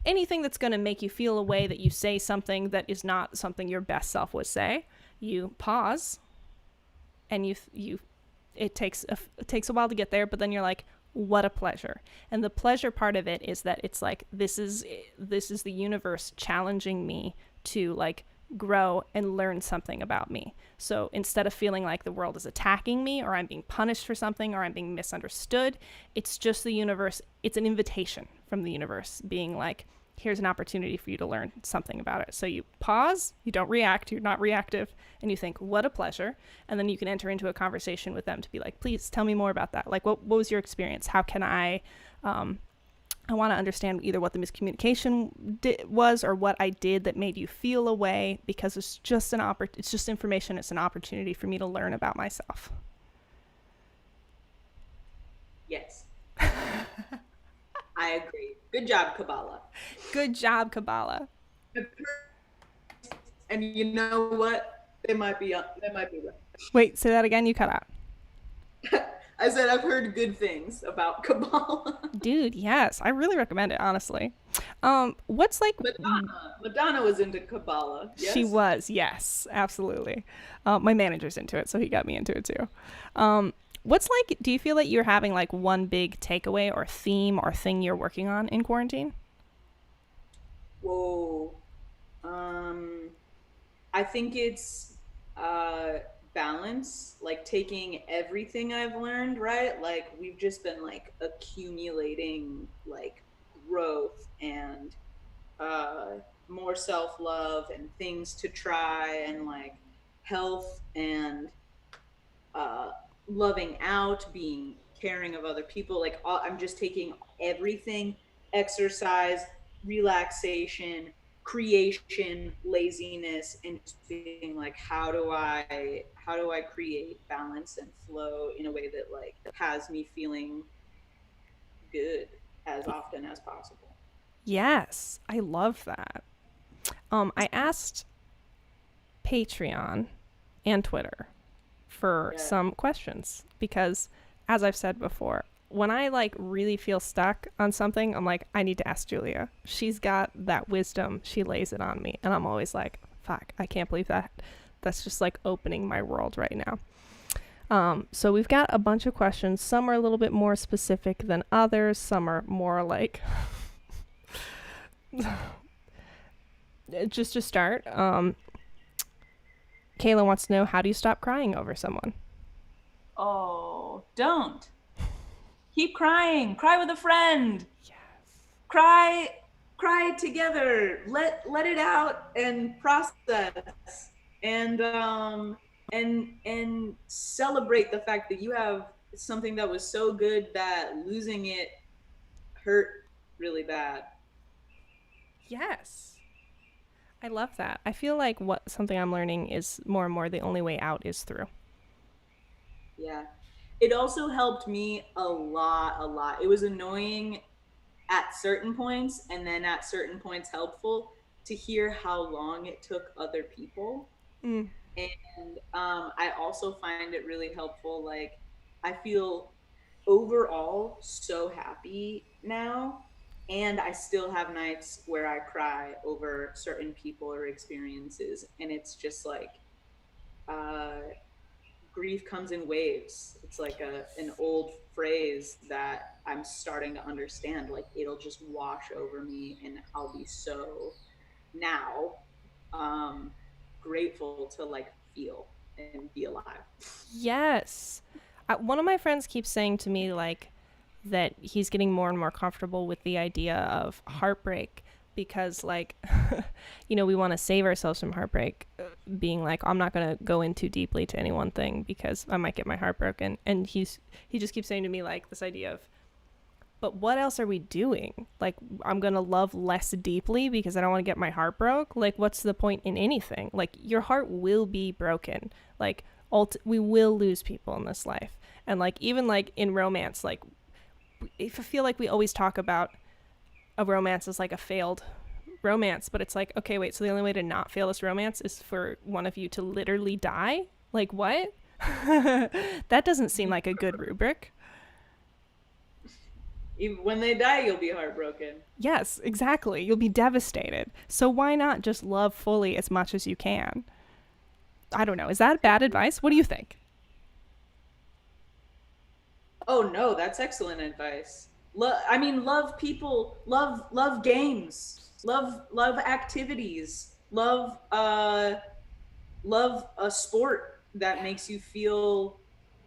anything that's going to make you feel a way that you say something that is not something your best self would say, you pause and it takes a while to get there, but then you're like, what a pleasure. And the pleasure part of it is that it's like, this is the universe challenging me to like grow and learn something about me. So instead of feeling like the world is attacking me or I'm being punished for something or I'm being misunderstood, it's just the universe. It's an invitation from the universe being like, here's an opportunity for you to learn something about it. So you pause, you don't react, you're not reactive, and you think, what a pleasure. And then you can enter into a conversation with them to be like, please tell me more about that. Like, what was your experience? How can I want to understand either what the miscommunication was or what I did that made you feel a way, because it's just it's just information. It's an opportunity for me to learn about myself.
Yes. I agree. Good job, Kabbalah.
Good job, Kabbalah.
And you know what? They might be right.
Wait, say that again. You cut out.
I said I've heard good things about Kabbalah.
Dude, yes. I really recommend it, honestly. What's like...
Madonna was into Kabbalah, yes?
She was, yes. Absolutely. My manager's into it, so he got me into it too. What's like, do you feel like you're having like one big takeaway or theme or thing you're working on in quarantine?
Whoa. I think it's balance, like taking everything I've learned, right? Like we've just been like accumulating like growth and more self-love and things to try and like health and loving out, being caring of other people. Like I'm just taking everything: exercise, relaxation, creation, laziness, and just being like, how do I create balance and flow in a way that like has me feeling good as often as possible.
Yes, I love that. I asked Patreon and Twitter for some questions because, as I've said before, when I like really feel stuck on something, I'm like, I need to ask Julia. She's got that wisdom. She lays it on me. And I'm always like, fuck, I can't believe that. That's just like opening my world right now. So we've got a bunch of questions. Some are a little bit more specific than others. Some are more like just to start. Kayla wants to know, how do you stop crying over someone?
Oh, don't. Keep crying. Cry with a friend.
Yes.
Cry together. Let it out and process. And celebrate the fact that you have something that was so good that losing it hurt really bad.
Yes. I love that. I feel like something I'm learning is more and more the only way out is through.
Yeah. It also helped me a lot. It was annoying at certain points and then at certain points helpful to hear how long it took other people. And I also find it really helpful. Like, I feel overall so happy now, and I still have nights where I cry over certain people or experiences, and it's just like grief comes in waves. It's like an old phrase that I'm starting to understand. Like, it'll just wash over me, and I'll be so now grateful to like feel and be alive.
Yes. One of my friends keeps saying to me like that he's getting more and more comfortable with the idea of heartbreak because like you know, we want to save ourselves from heartbreak, being like, I'm not going to go in too deeply to any one thing because I might get my heart broken. And he just keeps saying to me like this idea of but what else are we doing? Like, I'm going to love less deeply because I don't want to get my heart broke. Like, what's the point in anything? Like, your heart will be broken. Like, we will lose people in this life. And like, even like in romance, like, I feel like we always talk about a romance as like a failed romance, but it's like, okay, wait, so the only way to not fail this romance is for one of you to literally die? Like, what? That doesn't seem like a good rubric.
Even when they die, you'll be heartbroken.
Yes, exactly. You'll be devastated. So why not just love fully as much as you can? I don't know. Is that bad advice? What do you think?
Oh no, that's excellent advice. Love people, love games, love activities, love a sport that makes you feel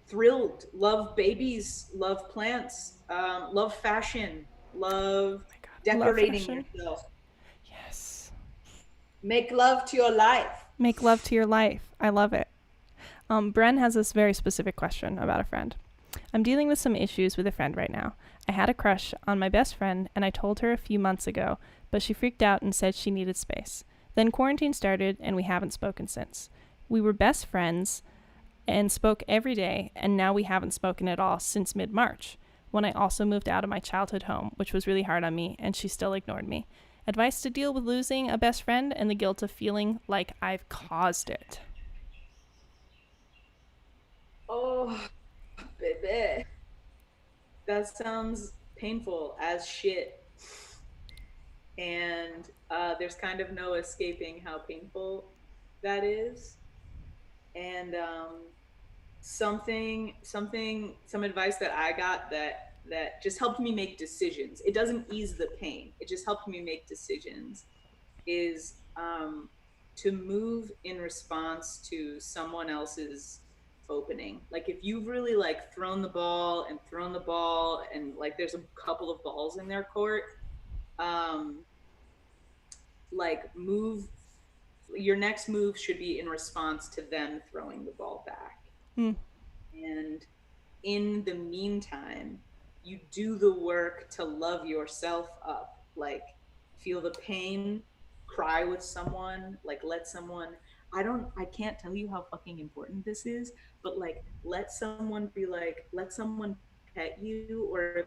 thrilled, love babies, love plants, love fashion, love decorating yourself.
Yes.
Make love to your life.
Make love to your life. I love it. Bren has this very specific question about a friend. I'm dealing with some issues with a friend right now. I had a crush on my best friend, and I told her a few months ago, but she freaked out and said she needed space. Then quarantine started, and we haven't spoken since. We were best friends and spoke every day, and now we haven't spoken at all since mid-March, when I also moved out of my childhood home, which was really hard on me, and she still ignored me. Advice to deal with losing a best friend and the guilt of feeling like I've caused it.
Oh, baby. That sounds painful as shit. And there's kind of no escaping how painful that is. And some advice that I got that just helped me make decisions. It doesn't ease the pain. It just helped me make decisions. Is to move in response to someone else's opening. Like if you've really like thrown the ball and like there's a couple of balls in their court, like move. Your next move should be in response to them throwing the ball back. And in the meantime, you do the work to love yourself up. Like feel the pain, cry with someone, like let someone, I can't tell you how fucking important this is, but like let someone pet you, or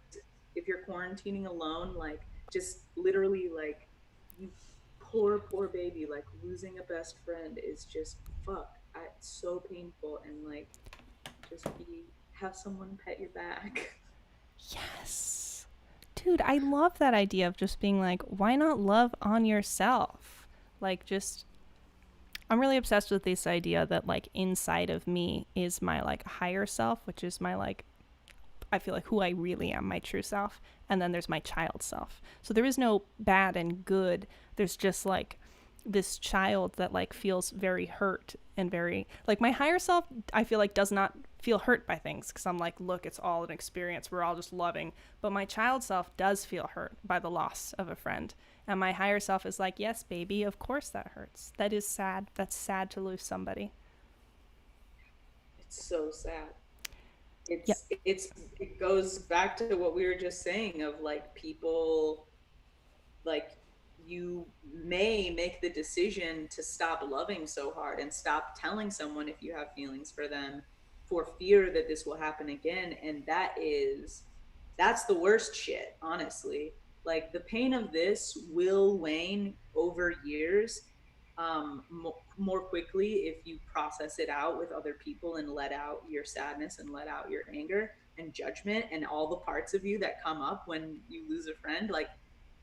if you're quarantining alone, like just literally like you poor baby, like losing a best friend is just it's so painful, and like just have someone pet your back.
Yes. Dude, I love that idea of just being like, why not love on yourself? Like I'm really obsessed with this idea that like inside of me is my like higher self, which is my like, I feel like who I really am, my true self. And then there's my child self. So there is no bad and good. There's just like this child that like feels very hurt and very like my higher self, I feel like does not feel hurt by things because I'm like, look, it's all an experience. We're all just loving. But my child self does feel hurt by the loss of a friend. And my higher self is like, yes, baby, of course that hurts. That is sad. That's sad to lose somebody.
It's so sad. It goes back to what we were just saying of like people, like you may make the decision to stop loving so hard and stop telling someone if you have feelings for them for fear that this will happen again. And that's the worst shit, honestly. Like the pain of this will wane over years more quickly if you process it out with other people and let out your sadness and let out your anger and judgment and all the parts of you that come up when you lose a friend. Like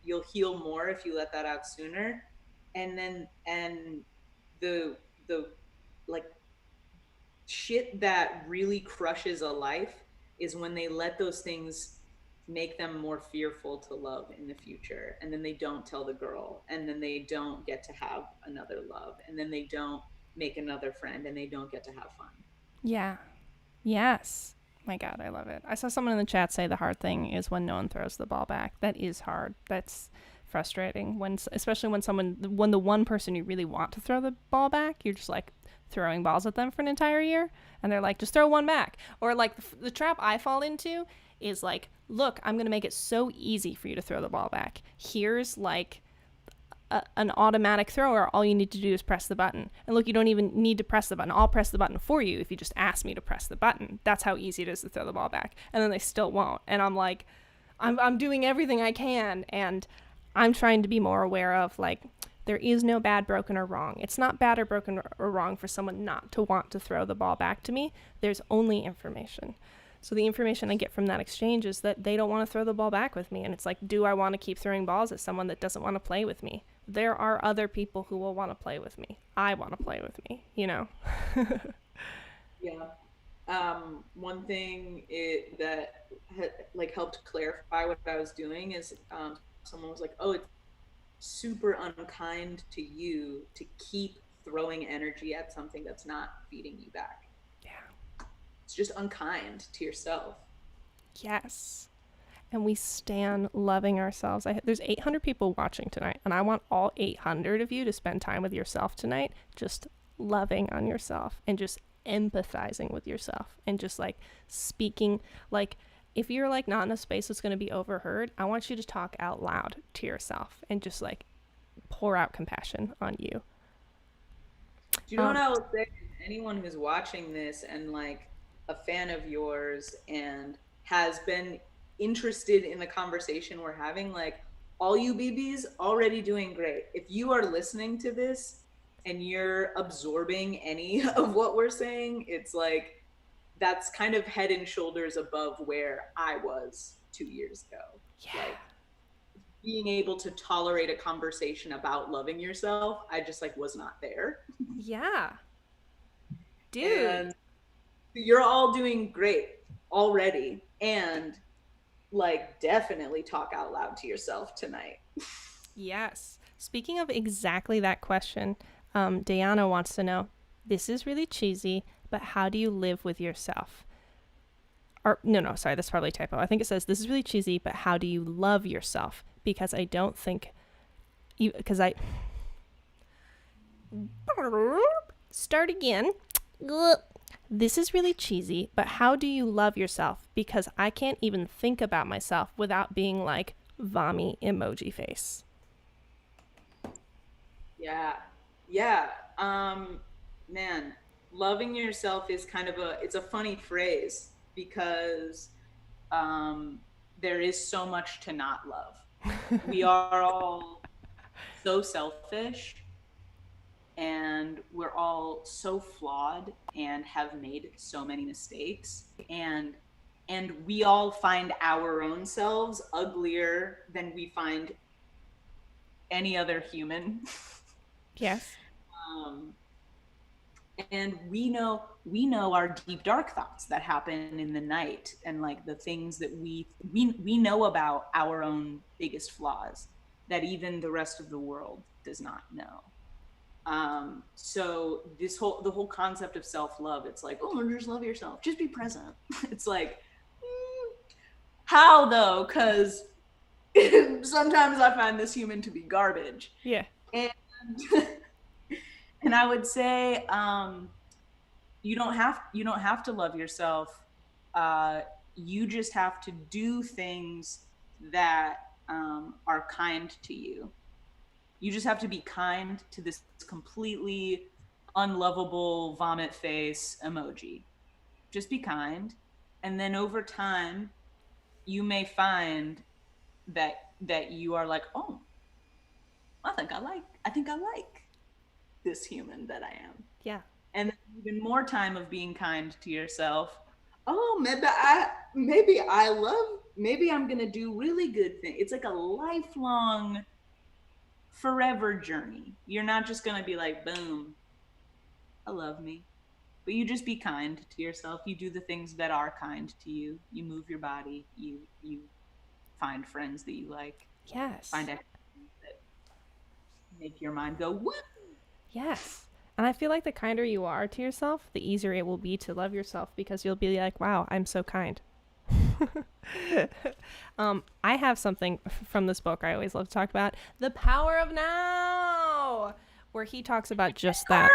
you'll heal more if you let that out sooner. And the like shit that really crushes a life is when they let those things make them more fearful to love in the future, and then they don't tell the girl, and then they don't get to have another love, and then they don't make another friend, and they don't get to have fun.
Yeah. Yes. My God, I love it. I saw someone in the chat say the hard thing is when no one throws the ball back. That is hard. That's frustrating especially when the one person you really want to throw the ball back, you're just like throwing balls at them for an entire year, and they're like, just throw one back. Or like the trap I fall into is like, look, I'm going to make it so easy for you to throw the ball back. Here's like an automatic thrower. All you need to do is press the button. And look, you don't even need to press the button. I'll press the button for you if you just ask me to press the button. That's how easy it is to throw the ball back. And then they still won't. And I'm like, I'm doing everything I can. And I'm trying to be more aware of, like, there is no bad, broken, or wrong. It's not bad or broken or wrong for someone not to want to throw the ball back to me. There's only information. So the information I get from that exchange is that they don't want to throw the ball back with me. And it's like, do I want to keep throwing balls at someone that doesn't want to play with me? There are other people who will want to play with me. I want to play with me, you know?
Yeah. One thing that like helped clarify what I was doing is someone was like, oh, it's super unkind to you to keep throwing energy at something that's not feeding you back.
Yeah.
It's just unkind to yourself.
Yes. And we stand loving ourselves. There's 800 people watching tonight, and I want all 800 of you to spend time with yourself tonight, just loving on yourself and just empathizing with yourself and just like speaking. Like, if you're like not in a space that's going to be overheard, I want you to talk out loud to yourself and just like pour out compassion on you.
Do you know what I would say? Anyone who's watching this and like a fan of yours and has been interested in the conversation we're having, like, all you BBs already doing great. If you are listening to this and you're absorbing any of what we're saying, it's like, that's kind of head and shoulders above where I was 2 years ago.
Yeah.
Like, being able to tolerate a conversation about loving yourself, I just like was not there.
Yeah. Dude.
And you're all doing great already. And like, definitely talk out loud to yourself tonight.
Yes. Speaking of exactly that question, Diana wants to know, this is really cheesy, but how do you live with yourself? Or no, sorry, that's probably a typo. I think it says, this is really cheesy, but how do you love yourself? Because I don't think start again. This is really cheesy, but how do you love yourself? Because I can't even think about myself without being like vommy emoji face.
Yeah. Man, loving yourself is kind of it's a funny phrase because there is so much to not love. We are all so selfish. And we're all so flawed and have made so many mistakes. And we all find our own selves uglier than we find any other human.
Yes.
And we know our deep dark thoughts that happen in the night, and like the things that we know about our own biggest flaws that even the rest of the world does not know. So the whole concept of self-love, it's like, oh, just love yourself, just be present. It's like, how though? Because sometimes I find this human to be garbage.
Yeah.
And I would say, you don't have to love yourself. You just have to do things that are kind to you. You just have to be kind to this completely unlovable vomit face emoji. Just be kind. And then over time, you may find that you are like, oh, I think I like this human that I am.
Yeah.
And then even more time of being kind to yourself. Oh, maybe I'm gonna do really good things. It's like a lifelong, forever journey. You're not just gonna be like, boom, I love me. But you just be kind to yourself. You do the things that are kind to you. You move your body. You find friends that you like.
Yes.
Find activities that make your mind go, woo!
Yes. And I feel like the kinder you are to yourself, the easier it will be to love yourself, because you'll be like, wow, I'm so kind. I have something from this book I always love to talk about, The Power of Now, where he talks about just that.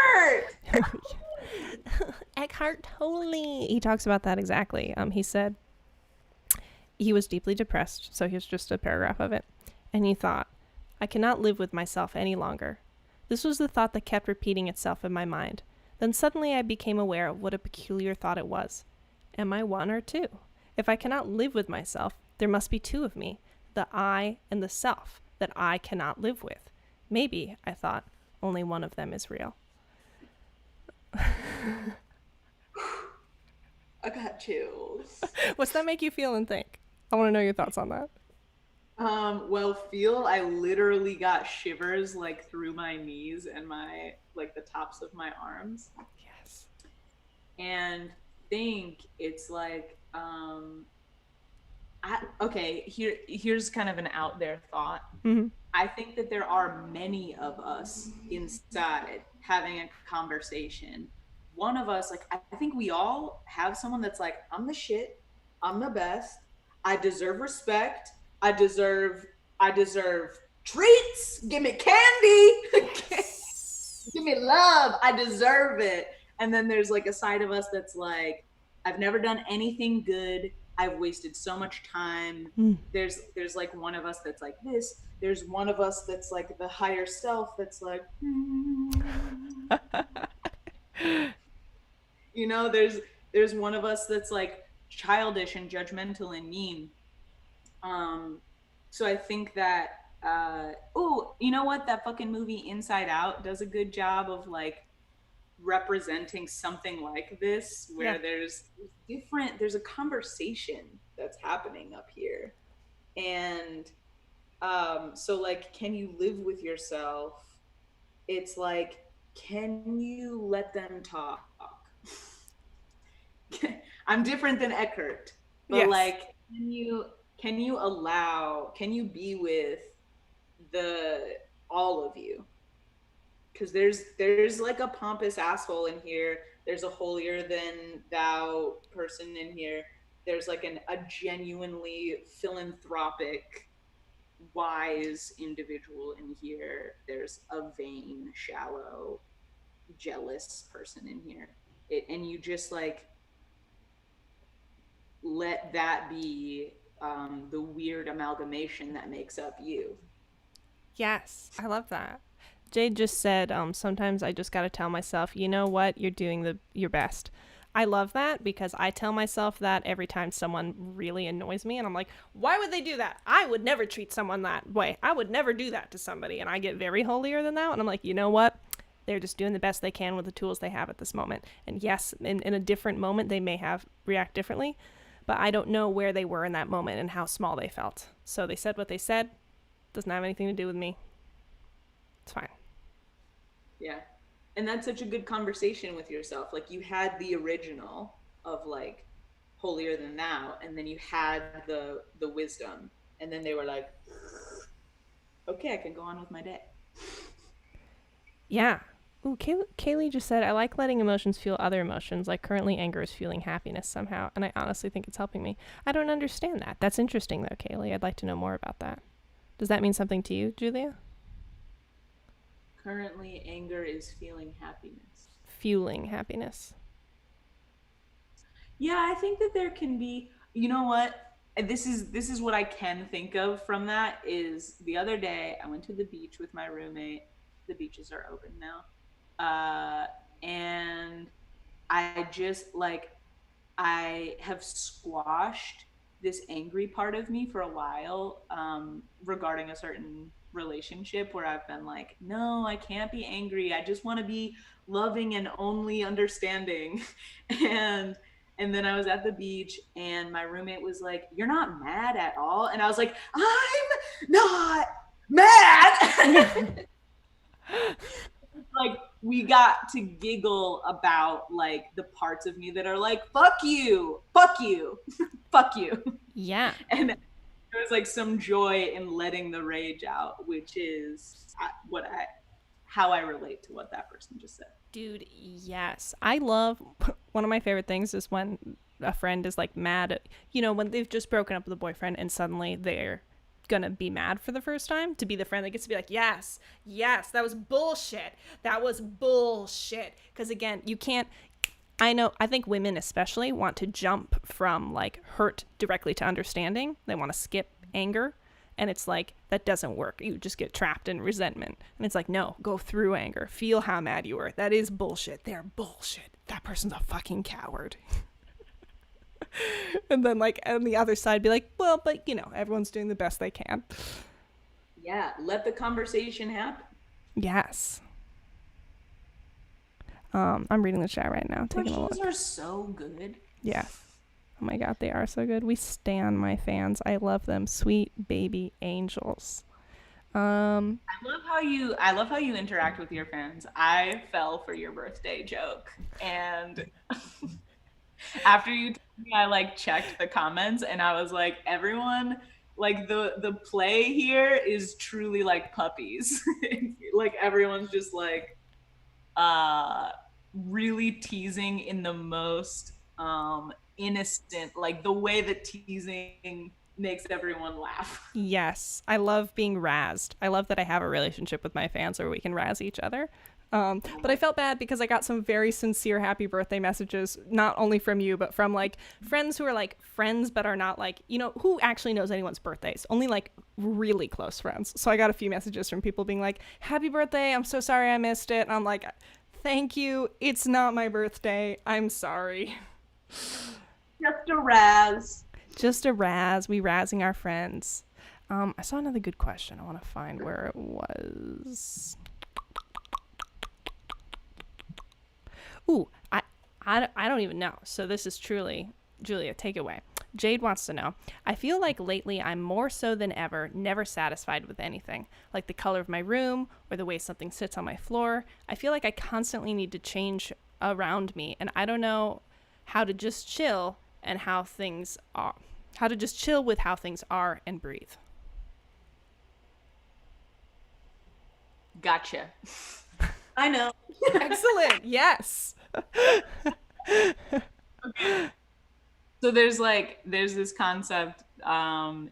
Eckhart, totally. He talks about that exactly. He said, He was deeply depressed, so here's just a paragraph of it. And he thought, I cannot live with myself any longer. This was the thought that kept repeating itself in my mind. Then suddenly I became aware of what a peculiar thought it was. Am I one or two? If I cannot live with myself, there must be two of me, the I and the self, that I cannot live with. Maybe, I thought, only one of them is real.
I got chills.
What's that make you feel and think? I want to know your thoughts on that.
Well, I literally got shivers like through my knees and my like the tops of my arms.
Yes.
And think it's like here's kind of an out there thought.
Mm-hmm.
I think that there are many of us inside having a conversation. One of us, like, I think we all have someone that's like, I'm the shit, I'm the best, I deserve respect, I deserve treats, give me candy, give me love, I deserve it. And then there's like a side of us that's like, I've never done anything good, I've wasted so much time. There's like one of us that's like this. There's one of us that's like the higher self that's like, you know, there's one of us that's like childish and judgmental and mean. So I think that, you know what? That fucking movie Inside Out does a good job of like representing something like this, where there's a conversation that's happening up here. And so like, can you live with yourself? It's like, can you let them talk? I'm different than Eckhart, but like, can you be with all of you? Because there's like a pompous asshole in here. There's a holier than thou person in here. There's like a genuinely philanthropic, wise individual in here. There's a vain, shallow, jealous person in here. And you just like let that be the weird amalgamation that makes up you.
Yes, I love that. Jade just said, sometimes I just got to tell myself, you know what, you're doing your best. I love that because I tell myself that every time someone really annoys me and I'm like, why would they do that? I would never treat someone that way. I would never do that to somebody. And I get very holier than that. And I'm like, you know what? They're just doing the best they can with the tools they have at this moment. And yes, in a different moment, they may react differently, but I don't know where they were in that moment and how small they felt. So they said what they said. Doesn't have anything to do with me. It's fine.
Yeah. And that's such a good conversation with yourself. Like, you had the original of like holier than thou, and then you had the wisdom, and then they were like, okay, I can go on with my day.
Yeah. Ooh, Kaylee just said, I like letting emotions fuel other emotions, like currently anger is fueling happiness somehow, and I honestly think it's helping me. I don't understand that. That's interesting though, Kaylee. I'd like to know more about that. Does that mean something to you, Julia?
Currently, anger is feeling happiness.
Fueling happiness.
Yeah, I think that there can be, you know what? This is what I can think of from that is the other day I went to the beach with my roommate. The beaches are open now. And I just like, I have squashed this angry part of me for a while regarding a certain relationship where I've been like, no, I can't be angry. I just want to be loving and only understanding. And then I was at the beach and my roommate was like, you're not mad at all? And I was like, I'm not mad. Like, we got to giggle about like the parts of me that are like, fuck you, fuck you, fuck you.
Yeah.
And there was like some joy in letting the rage out, which is how I relate to what that person just said.
Dude, yes. I love, one of my favorite things is when a friend is like mad at, you know, when they've just broken up with a boyfriend and suddenly they're gonna be mad for the first time, to be the friend that gets to be like, yes, that was bullshit. Because again, you can't, I think women especially want to jump from like hurt directly to understanding. They want to skip anger. And it's like, that doesn't work. You just get trapped in resentment. And it's like, no, go through anger. Feel how mad you were. That is bullshit. They're bullshit. That person's a fucking coward. And then like on the other side be like, well, but you know, everyone's doing the best they can.
Yeah, let the conversation happen.
Yes. I'm reading the chat right now. Taking a look.
Questions are so good.
Yes. Oh my god, they are so good. We stan my fans. I love them. Sweet baby angels.
I love how you interact with your fans. I fell for your birthday joke, and after you told me, I like checked the comments and I was like, everyone, like the play here is truly like puppies. Like everyone's just like really teasing in the most innocent, like the way that teasing makes everyone laugh.
Yes, I love being razzed. I love that I have a relationship with my fans where we can razz each other. But I felt bad because I got some very sincere happy birthday messages, not only from you, but from like friends who are like friends, but are not like, you know, who actually knows anyone's birthdays, only like really close friends. So I got a few messages from people being like, happy birthday. I'm so sorry I missed it. And I'm like, thank you. It's not my birthday. I'm sorry.
Just a razz.
Just a razz. We razzing our friends. I saw another good question. I want to find where it was. Ooh, I don't even know. So this is truly, Julia, take it away. Jade wants to know, I feel like lately I'm more so than ever never satisfied with anything, like the color of my room or the way something sits on my floor. I feel like I constantly need to change around me, and I don't know how to just chill and how things are, how to just chill with how things are and breathe.
Gotcha. I know.
Excellent. Yes.
Okay. So there's this concept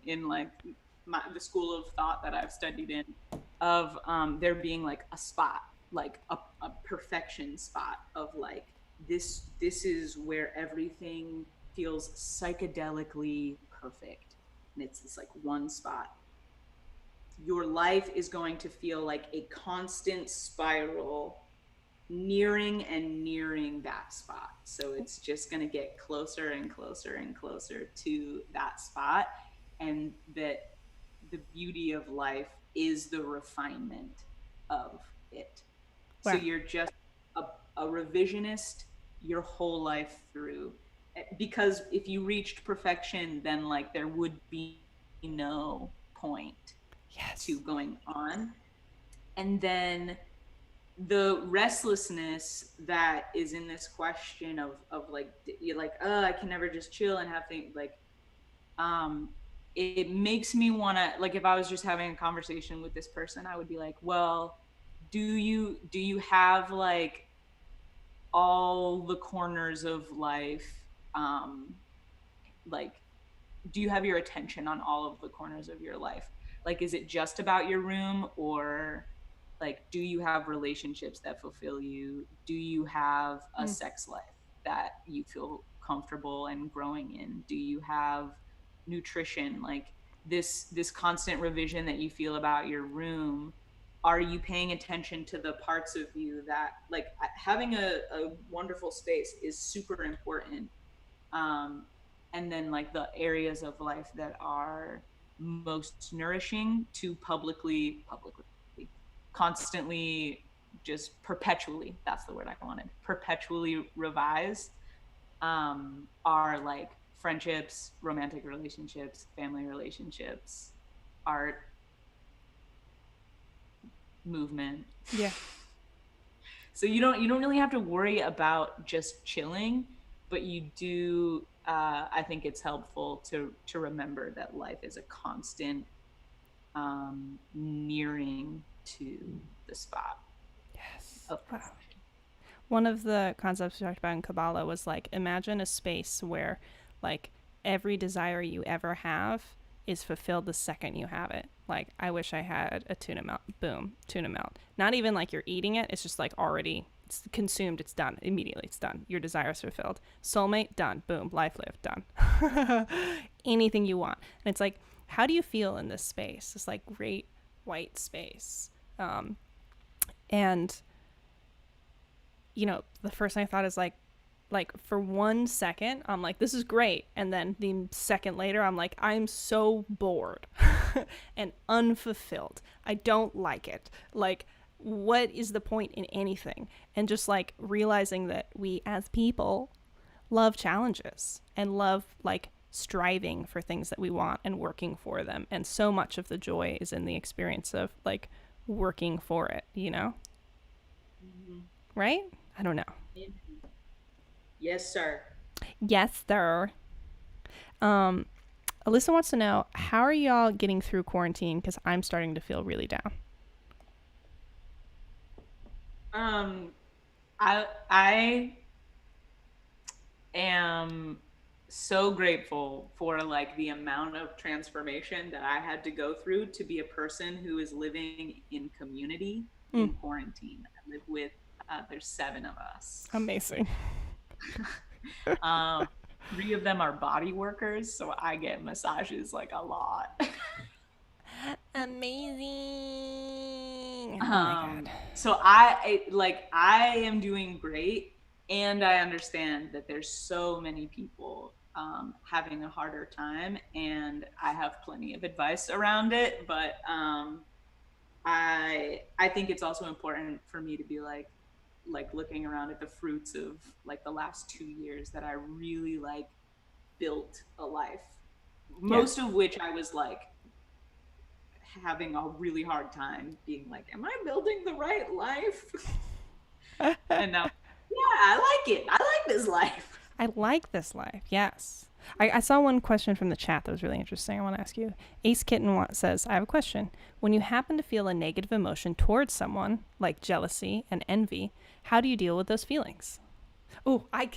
in like the school of thought that I've studied in of there being like a spot, like a perfection spot of like this is where everything feels psychedelically perfect, and it's this like one spot. Your life is going to feel like a constant spiral nearing that spot. So it's just going to get closer and closer and closer to that spot. And that the beauty of life is the refinement of it. Wow. So you're just a revisionist your whole life through. Because if you reached perfection, then like there would be no point to going on. And then the restlessness that is in this question of like, you're like, oh, I can never just chill and have things like, it makes me want to, like, if I was just having a conversation with this person, I would be like, well, do you have like all the corners of life, like, do you have your attention on all of the corners of your life? Like, is it just about your room, or like, do you have relationships that fulfill you? Do you have a sex life that you feel comfortable and growing in? Do you have nutrition? Like this constant revision that you feel about your room, are you paying attention to the parts of you that, like, having a wonderful space is super important. And then like the areas of life that are most nourishing to publicly constantly, just perpetually, that's the word I wanted, perpetually revise, are like friendships, romantic relationships, family relationships, art, movement.
Yeah.
So you don't really have to worry about just chilling, but you do, I think it's helpful to remember that life is a constant nearing to the spot.
Yes. Wow. One of the concepts we talked about in Kabbalah was like, imagine a space where like every desire you ever have is fulfilled the second you have it. Like, I wish I had a tuna melt. Boom, tuna melt. Not even like you're eating it. It's just like already It's consumed. It's done. Immediately, it's done. Your desire is fulfilled. Soulmate, done. Boom. Life lived, done. Anything you want. And it's like, how do you feel in this space? This like great white space. And, you know, the first thing I thought is like for 1 second, I'm like, this is great. And then the second later, I'm like, I'm so bored and unfulfilled. I don't like it. Like, what is the point in anything? And just like realizing that we as people love challenges and love like striving for things that we want and working for them. And so much of the joy is in the experience of like working for it, you know?
Mm-hmm.
Right? I don't know.
Yes, sir.
Yes, sir. Alyssa wants to know, how are y'all getting through quarantine? Because I'm starting to feel really down.
I am so grateful for like the amount of transformation that I had to go through to be a person who is living in community in quarantine. I live with there's 7 of us.
Amazing.
3 of them are body workers, so I get massages like a lot.
Amazing. Oh my God.
So I am doing great, and I understand that there's so many people having a harder time, and I have plenty of advice around it, but I think it's also important for me to be like looking around at the fruits of like the last 2 years that I really like built a life, most of which I was like having a really hard time being like, am I building the right life? And now, yeah, I like it. I like this life.
I like this life. Yes. I saw one question from the chat that was really interesting. I want to ask you. Ace Kitten says, I have a question. When you happen to feel a negative emotion towards someone, like jealousy and envy, how do you deal with those feelings? Oh, I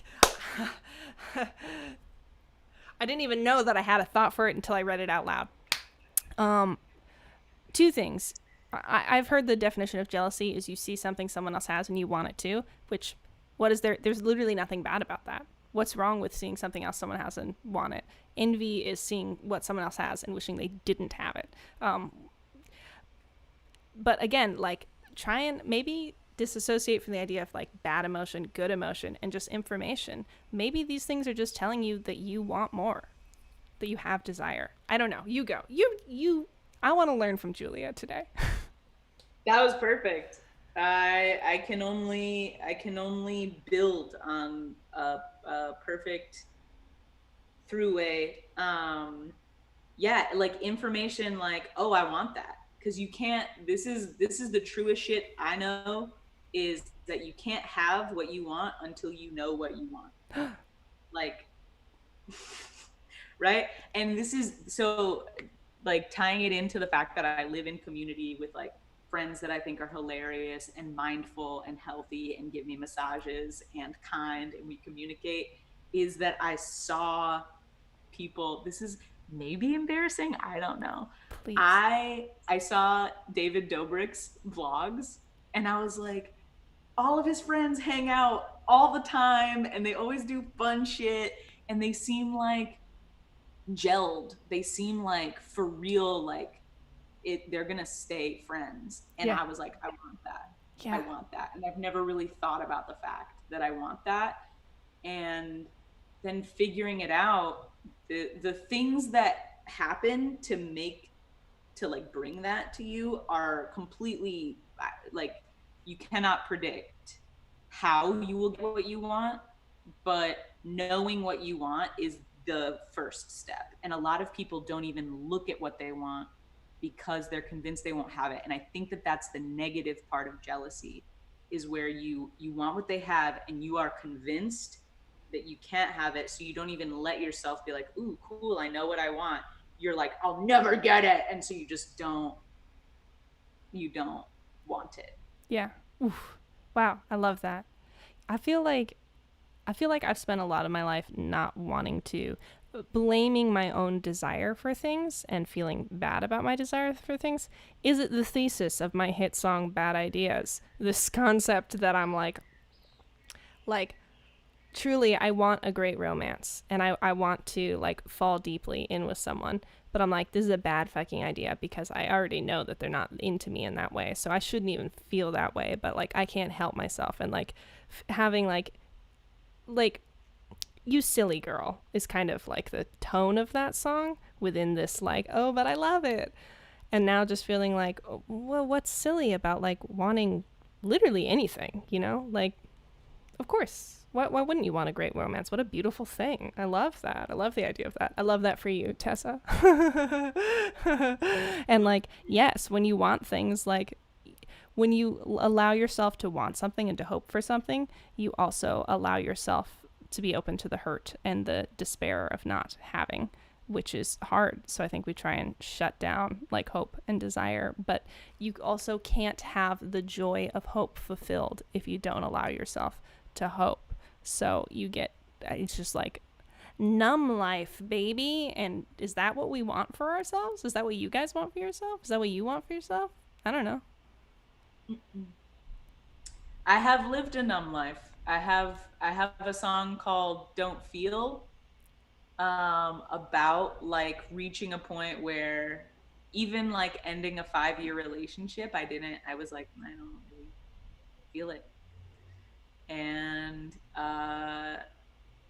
didn't even know that I had a thought for it until I read it out loud. 2 things. I've heard the definition of jealousy is you see something someone else has and you want it too, which, what is there? There's literally nothing bad about that. What's wrong with seeing something else someone has and want it? Envy is seeing what someone else has and wishing they didn't have it. But again, like, try and maybe disassociate from the idea of like bad emotion, good emotion, and just information. Maybe these things are just telling you that you want more, that you have desire. I don't know. You go. I want to learn from Julia today.
That was perfect. I can only build on a perfect throughway. Yeah, like information like, oh, I want that. Because you can't, this is the truest shit I know, is that you can't have what you want until you know what you want. Like, right? And this is, so like tying it into the fact that I live in community with like friends that I think are hilarious and mindful and healthy and give me massages and kind, and we communicate, is that I saw people, this is maybe embarrassing, I don't know.
Please.
I saw David Dobrik's vlogs, and I was like, all of his friends hang out all the time and they always do fun shit, and they seem like gelled. They seem like for real, like they're gonna stay friends. And I was like, I want that. I want that. And I've never really thought about the fact that I want that. And then figuring it out, the things that happen to like bring that to you are completely like, you cannot predict how you will get what you want, but knowing what you want is the first step. And a lot of people don't even look at what they want because they're convinced they won't have it. And I think that that's the negative part of jealousy, is where you want what they have and you are convinced that you can't have it, so you don't even let yourself be like, ooh, cool, I know what I want. You're like, I'll never get it. And so you just don't want it.
Yeah. Oof. Wow, I love that. I feel like I've spent a lot of my life not wanting to, blaming my own desire for things and feeling bad about my desire for things. Is it the thesis of my hit song Bad Ideas? This concept that I'm like, Like, truly, I want a great romance, and I want to, like, fall deeply in with someone. But I'm like, this is a bad fucking idea because I already know that they're not into me in that way. So I shouldn't even feel that way. But, like, I can't help myself. And, like, having, like, you silly girl is kind of, like, the tone of that song within this, like, oh, but I love it. And now just feeling like, oh, well, what's silly about, like, wanting literally anything, you know? Like, of course. Why wouldn't you want a great romance? What a beautiful thing. I love that. I love the idea of that. I love that for you, Tessa. And, like, yes, when you want things, like, when you allow yourself to want something and to hope for something, you also allow yourself to be open to the hurt and the despair of not having, which is hard. So I think we try and shut down, like, hope and desire, but you also can't have the joy of hope fulfilled if you don't allow yourself to hope. So you get, it's just like numb life, baby. And is that what we want for ourselves? Is that what you guys want for yourself? Is that what you want for yourself? I don't know.
I have lived a numb life. I have a song called Don't Feel, about, like, reaching a point where even, like, ending a 5-year relationship, I was like, I don't really feel it. And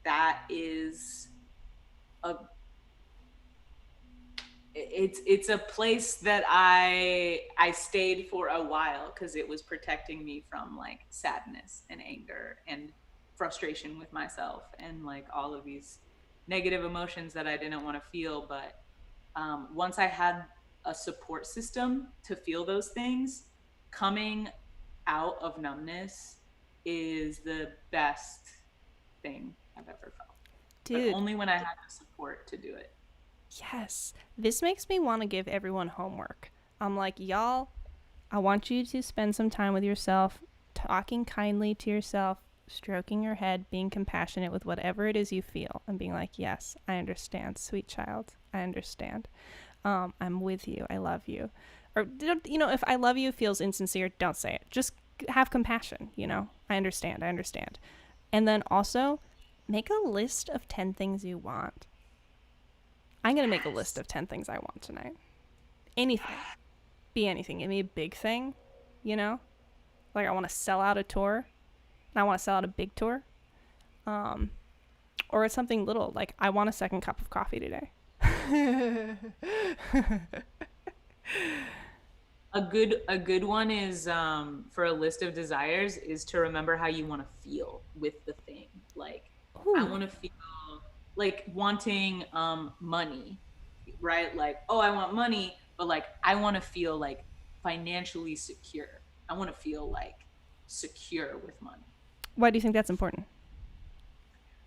that is a it's a place that I stayed for a while because it was protecting me from, like, sadness and anger and frustration with myself and, like, all of these negative emotions that I didn't want to feel. But once I had a support system to feel those things, coming out of numbness is the best thing I've ever felt.
Dude.
But only when I had the support to do it.
Yes. This makes me want to give everyone homework. I'm like, y'all, I want you to spend some time with yourself, talking kindly to yourself, stroking your head, being compassionate with whatever it is you feel, and being like, yes, I understand, sweet child. I understand. I'm with you. I love you. Or, you know, if I love you feels insincere, don't say it. Just have compassion, you know? I understand. And then also, make a list of 10 things you want. I'm going to make a list of 10 things I want tonight. Anything. Be anything. Give me a big thing, you know? Like, I want to sell out a tour. I want to sell out a big tour. Or it's something little, like, I want a second cup of coffee today.
A good one is, for a list of desires, is to remember how you want to feel with the thing. Like,
Ooh.
I want to feel like wanting money, right? Like, oh, I want money, but, like, I want to feel, like, financially secure. I want to feel, like, secure with money.
Why do you think that's important?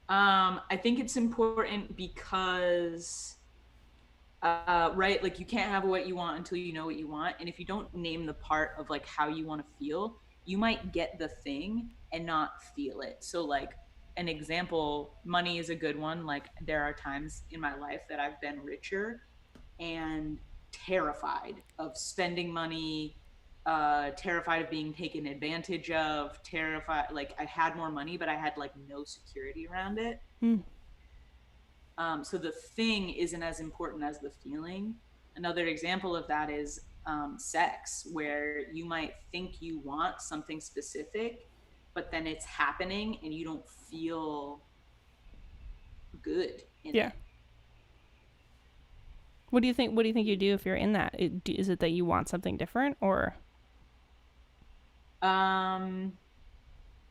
I think it's important because right, like, you can't have what you want until you know what you want. And if you don't name the part of, like, how you want to feel, you might get the thing and not feel it. So, like, an example, money is a good one. Like, there are times in my life that I've been richer and terrified of spending money, terrified of being taken advantage of, terrified, like, I had more money, but I had, like, no security around it. So the thing isn't as important as the feeling. Another example of that is sex, where you might think you want something specific, but then it's happening and you don't feel good in it.
What do you think you do if you're in that? Is it that you want something different, or? I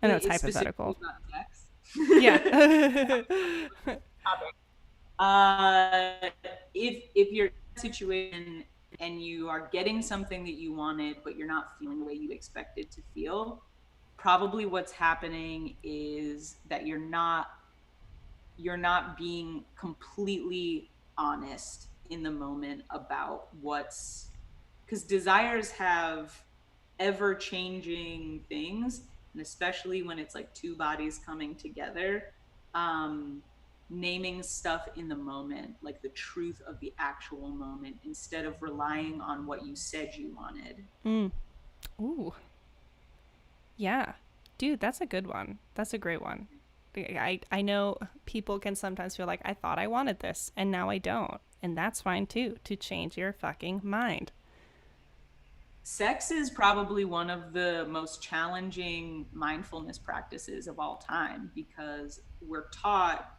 know it's hypothetical.
Sex.
Yeah.
If you're in a situation and you are getting something that you wanted, but you're not feeling the way you expected to feel, probably what's happening is that you're not being completely honest in the moment about because desires have ever changing things, and especially when it's, like, two bodies coming together, naming stuff in the moment, like the truth of the actual moment, instead of relying on what you said you wanted.
Ooh. Yeah. Dude, that's a good one. That's a great one. I know people can sometimes feel like, I thought I wanted this and now I don't. And that's fine too, to change your fucking mind.
Sex is probably one of the most challenging mindfulness practices of all time, because we're taught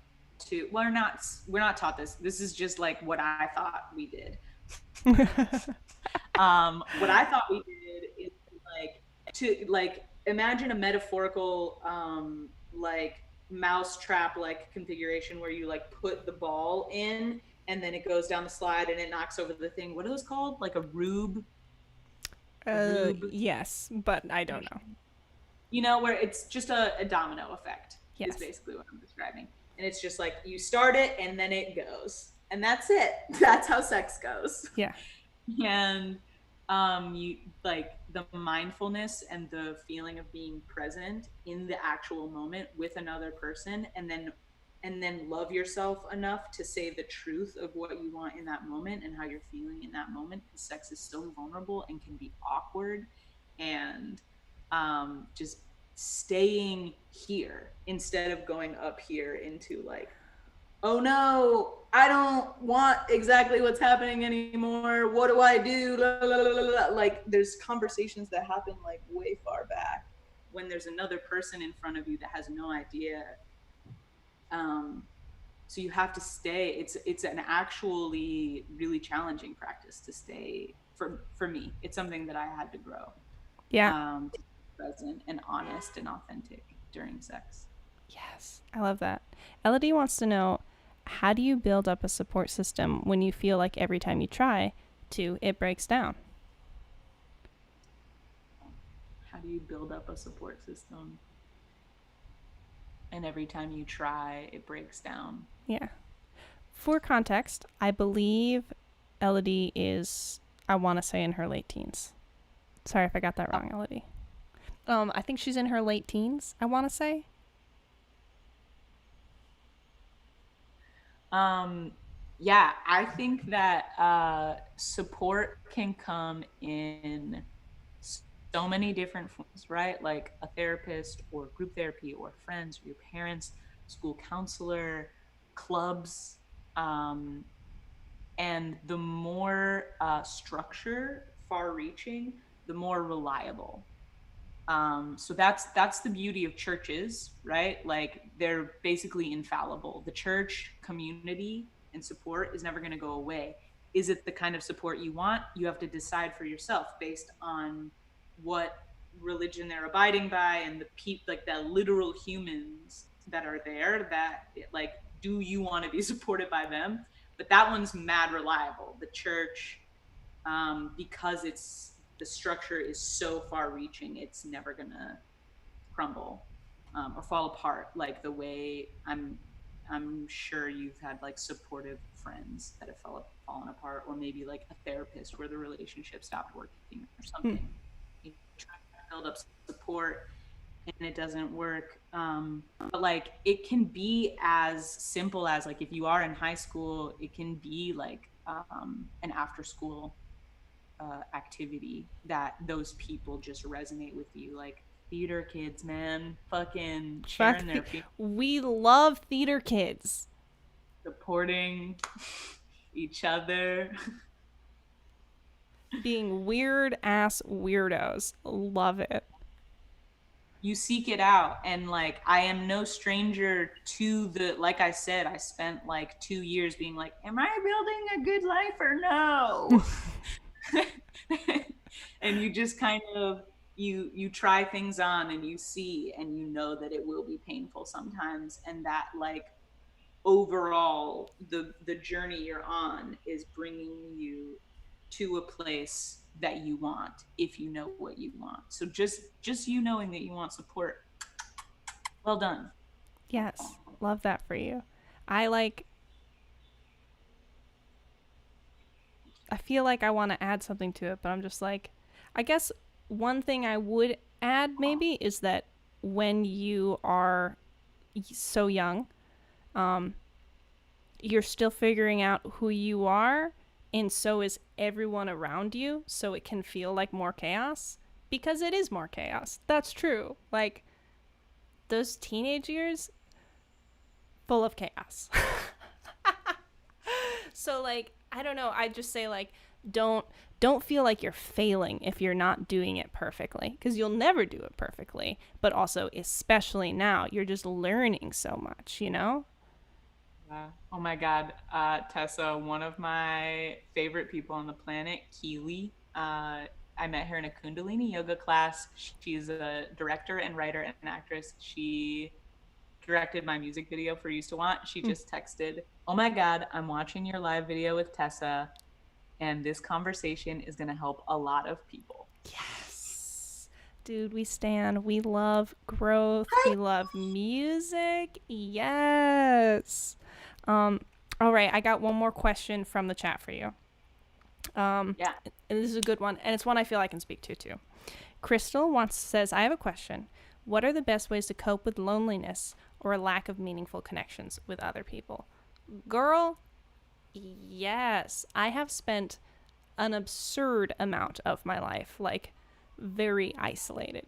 to, we're not taught this. This is just like what I thought we did. What I thought we did is like imagine a metaphorical like mousetrap like configuration where you like put the ball in and then it goes down the slide and it knocks over the thing. What are those called? Like a rube?
Yes, but I don't know.
You know, where it's just a domino effect.
Yes.
Is basically what I'm describing. And it's just like you start it and then it goes. And that's it. That's how sex goes.
Yeah.
And you like the mindfulness and the feeling of being present in the actual moment with another person, and then love yourself enough to say the truth of what you want in that moment and how you're feeling in that moment, because sex is so vulnerable and can be awkward. And just staying here instead of going up here into like, oh no, I don't want exactly what's happening anymore. What do I do? La, la, la, la, la. Like there's conversations that happen like way far back when there's another person in front of you that has no idea. So you have to stay. It's an actually really challenging practice to stay for me. It's something that I had to grow.
Yeah.
To be present and honest and authentic during sex.
Yes, I love that. Elodie wants to know, how do you build up a support system when you feel like every time you try to, it breaks down?
How do you build up a support system? And every time you try, it breaks down.
Yeah. For context, I believe Elodie is, I want to say, in her late teens. Sorry if I got that wrong, Elodie. I think she's in her late teens, I want to say.
Yeah, I think that support can come in so many different forms, right? Like a therapist or group therapy or friends or your parents, school counselor, clubs. And the more structure, far-reaching, the more reliable. So that's the beauty of churches, right? Like they're basically infallible. The church community and support is never going to go away. Is it the kind of support you want? You have to decide for yourself based on what religion they're abiding by and like the literal humans that are there. That like, do you want to be supported by them? But that one's mad reliable. The church, because the structure is so far reaching, it's never gonna crumble or fall apart like the way I'm sure you've had like supportive friends that have fallen apart, or maybe like a therapist where the relationship stopped working or something. You try to build up support and it doesn't work. But like it can be as simple as like if you are in high school, it can be like an after school activity that those people just resonate with you, like theater kids, man, fucking sharing their
we love theater kids,
supporting each other,
being weird ass weirdos. Love it.
You seek it out. And like I am no stranger to the, like I said, I spent like 2 years being like, am I building a good life or no? And you just kind of you try things on and you see and you know that it will be painful sometimes, and that like overall the journey you're on is bringing you to a place that you want if you know what you want. So just you knowing that you want support, well done.
Yes, love that for you. I feel like I want to add something to it, but I'm just like, I guess one thing I would add maybe is that when you are so young, you're still figuring out who you are, and so is everyone around you, so it can feel like more chaos, because it is more chaos. That's true. Like, those teenage years, full of chaos. So like, I don't know, I just say like, don't feel like you're failing if you're not doing it perfectly, because you'll never do it perfectly. But also, especially now, you're just learning so much, you know?
Oh my God, Tessa, one of my favorite people on the planet, Keely. I met her in a Kundalini yoga class. She's a director and writer and actress. She directed my music video for Used to Want. She just texted, "Oh my God, I'm watching your live video with Tessa, and this conversation is going to help a lot of people."
Yes. Dude, we stand. We love growth. We love music. Yes. All right, I got one more question from the chat for you.
Yeah.
And this is a good one, and it's one I feel I can speak to too. Crystal says, I have a question. What are the best ways to cope with loneliness or a lack of meaningful connections with other people? Girl, yes. I have spent an absurd amount of my life, like, very isolated.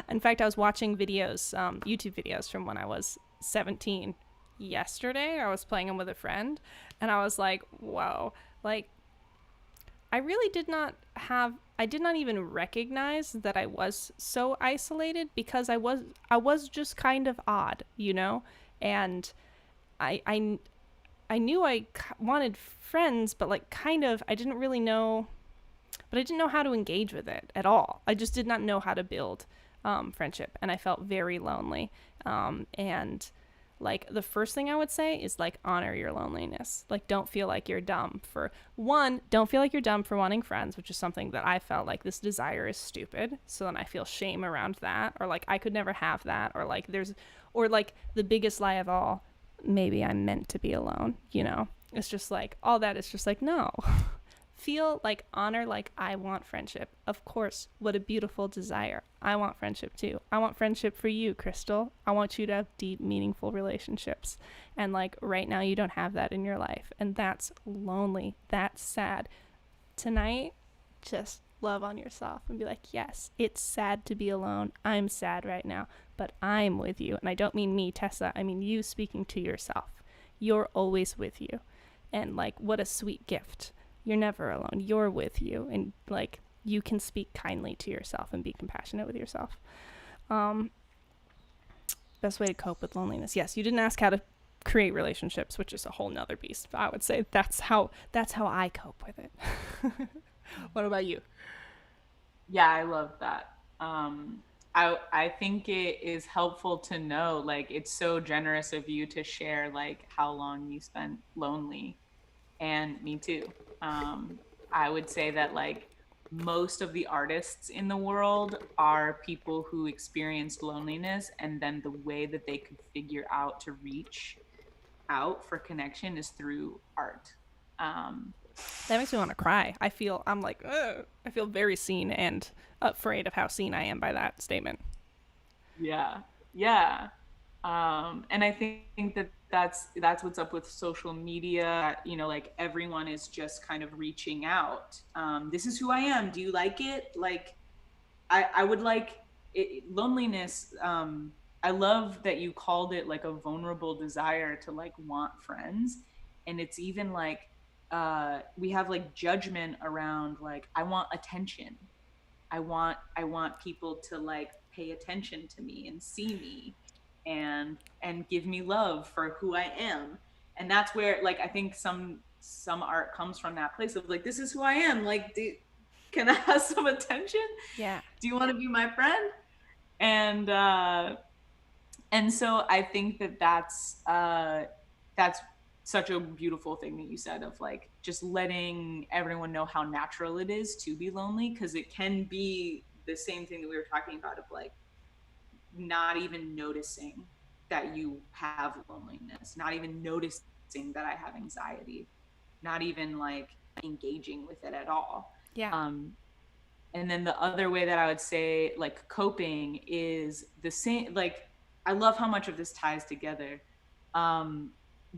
In fact, I was watching videos, YouTube videos from when I was 17 yesterday. I was playing them with a friend, and I was like, whoa, like, I did not even recognize that I was so isolated, because I was just kind of odd, you know? And I knew I wanted friends, but like kind of, I didn't really know, but I didn't know how to engage with it at all. I just did not know how to build friendship, and I felt very lonely. And like, the first thing I would say is like, honor your loneliness. Like, don't feel like you're dumb for don't feel like you're dumb for wanting friends, which is something that I felt like this desire is stupid. So then I feel shame around that, or like I could never have that, or like or like the biggest lie of all, maybe I'm meant to be alone, you know? It's just like, all that is just like, no. Feel like, honor, like, I want friendship. Of course, what a beautiful desire. I want friendship too. I want friendship for you, Crystal. I want you to have deep, meaningful relationships. And like, right now you don't have that in your life, and that's lonely. That's sad. Tonight, just love on yourself and be like, yes, it's sad to be alone. I'm sad right now, but I'm with you. And I don't mean me, Tessa. I mean you speaking to yourself. You're always with you. And like, what a sweet gift. You're never alone. You're with you. And like, you can speak kindly to yourself and be compassionate with yourself. Best way to cope with loneliness. Yes, you didn't ask how to create relationships, which is a whole nother beast. But I would say that's how I cope with it. What about you?
Yeah, I love that. I think it is helpful to know, like, it's so generous of you to share like how long you spent lonely, and me too. I would say that like most of the artists in the world are people who experienced loneliness, and then the way that they could figure out to reach out for connection is through art.
That makes me want to cry. I'm like, ugh. I feel very seen and afraid of how seen I am by that statement.
Yeah, yeah. And I think that that's what's up with social media. You know, like, everyone is just kind of reaching out. This is who I am. Do you like it? Like, I would like it, loneliness. I love that you called it like a vulnerable desire to like want friends, and it's even like, we have like judgment around like, I want attention. I want people to like pay attention to me and see me, and give me love for who I am. And that's where like I think some art comes from that place of like, this is who I am. Like, can I have some attention?
Yeah.
Do you want to be my friend? And so I think that that's such a beautiful thing that you said, of like just letting everyone know how natural it is to be lonely, because it can be the same thing that we were talking about, of like not even noticing that you have loneliness, not even noticing that I have anxiety, not even like engaging with it at all.
Yeah.
And then the other way that I would say like coping is the same. Like, I love how much of this ties together.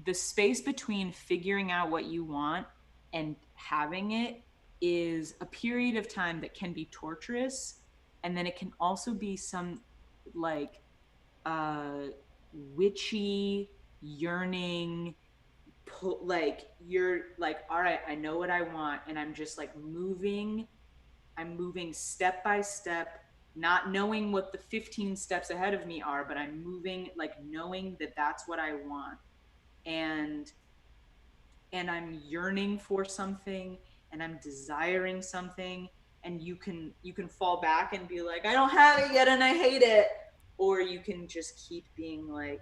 The space between figuring out what you want and having it is a period of time that can be torturous. And then it can also be some like witchy, yearning, like you're like, all right, I know what I want, and I'm just like moving. I'm moving step by step, not knowing what the 15 steps ahead of me are, but I'm moving like knowing that that's what I want. And I'm yearning for something, and I'm desiring something, and you can fall back and be like, I don't have it yet and I hate it. Or you can just keep being like,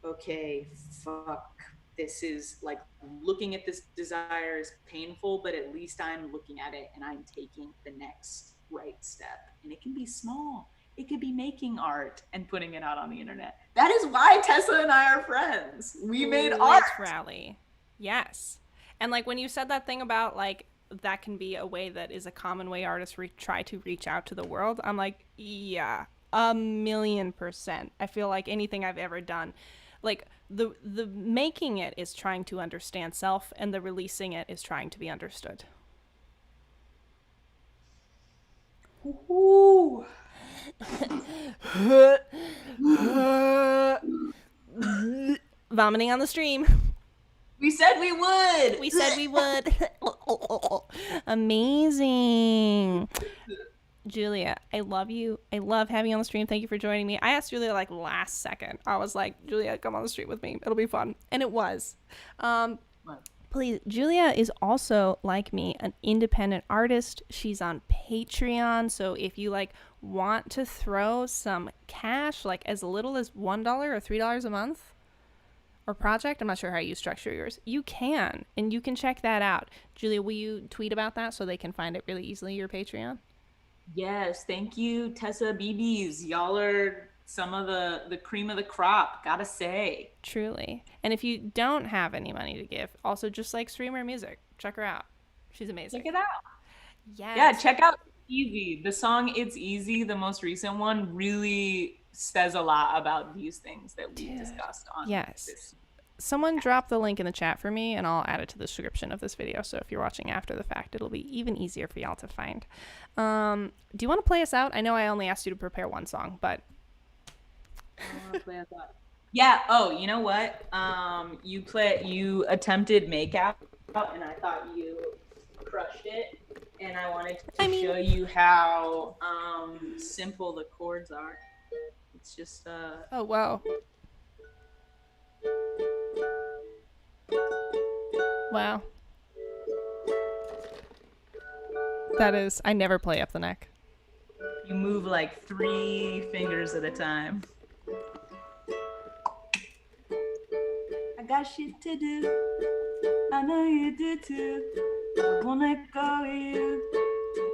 okay, fuck, this is like, looking at this desire is painful, but at least I'm looking at it and I'm taking the next right step. And it can be small. It could be making art and putting it out on the internet. That is why Tessa and I are friends. We made art.
Rally. Yes. And like when you said that thing about like that can be a way that is a common way artists try to reach out to the world, I'm like, yeah, 1,000,000%. I feel like anything I've ever done, like the making it is trying to understand self, and the releasing it is trying to be understood.
Ooh.
Vomiting on the stream.
We said we would.
We said we would. Amazing. Julia, I love you. I love having you on the stream. Thank you for joining me. I asked Julia like last second. I was like, Julia, come on the stream with me. It'll be fun. And it was. Please, Julia is also, like me, an independent artist. She's on Patreon. So if you like want to throw some cash, like as little as $1 or $3 a month or project, I'm not sure how you structure yours, you can. And you can check that out. Julia, will you tweet about that so they can find it really easily, your Patreon?
Yes, thank you, Tessa BBs. Y'all are some of the cream of the crop, gotta say.
Truly. And if you don't have any money to give, also just like stream her music. Check her out. She's amazing.
Check it out.
Yes.
Yeah, check out Easy. The song It's Easy, the most recent one, really says a lot about these things that we discussed on this.
Someone drop the link in the chat for me, and I'll add it to the description of this video. So if you're watching after the fact, it'll be even easier for y'all to find. Do you want to play us out? I know I only asked you to prepare one song, but
I want to play us out. Yeah. Oh, you know what? You attempted make out, and I thought you crushed it. And I wanted to show you how simple the chords are. It's just
oh wow. Wow. That is, I never play up the neck.
You move like 3 fingers at a time. I got shit to do. I know you do too. I won't let go of you.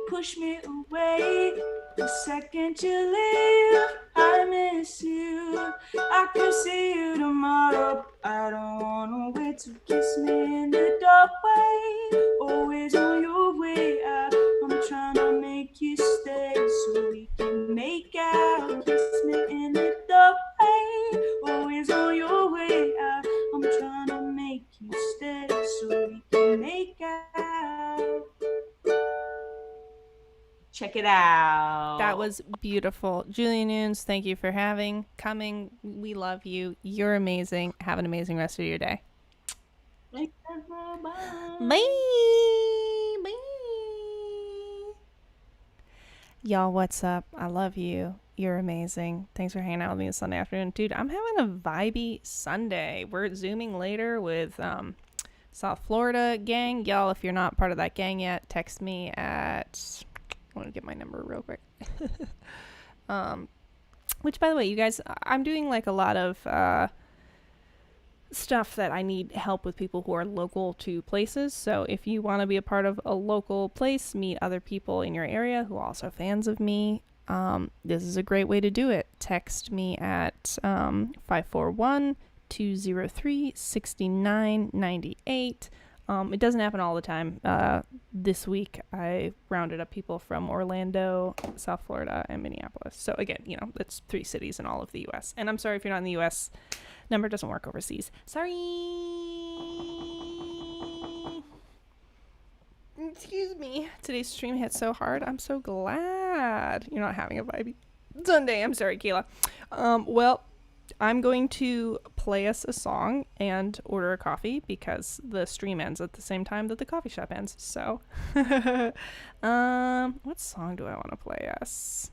Push me away. The second you leave, I miss you. I could see you tomorrow. I don't wanna wait to kiss me in the doorway. Always on your way out. I'm trying to make you stay so we can make out. Kiss me in the doorway. Always on your way out. I'm trying to make you stay so we can make out. Check it out.
That was beautiful. Julia Nunes, thank you for coming. We love you. You're amazing. Have an amazing rest of your day.
Bye.
Bye. Bye. Y'all, what's up? I love you. You're amazing. Thanks for hanging out with me this Sunday afternoon. Dude, I'm having a vibey Sunday. We're Zooming later with South Florida gang. Y'all, if you're not part of that gang yet, text me at... I want to get my number real quick. Which, by the way, you guys, I'm doing like a lot of stuff that I need help with people who are local to places. So if you want to be a part of a local place, meet other people in your area who are also fans of me, this is a great way to do it. Text me at 541-203-6998. It doesn't happen all the time. This week, I rounded up people from Orlando, South Florida, and Minneapolis. So again, it's 3 cities in all of the U.S. And I'm sorry if you're not in the U.S. Number doesn't work overseas. Sorry. Excuse me. Today's stream hit so hard. I'm so glad you're not having a vibey Sunday. I'm sorry, Kayla. Well, I'm going to play us a song and order a coffee because the stream ends at the same time that the coffee shop ends. So, what song do I want to play us?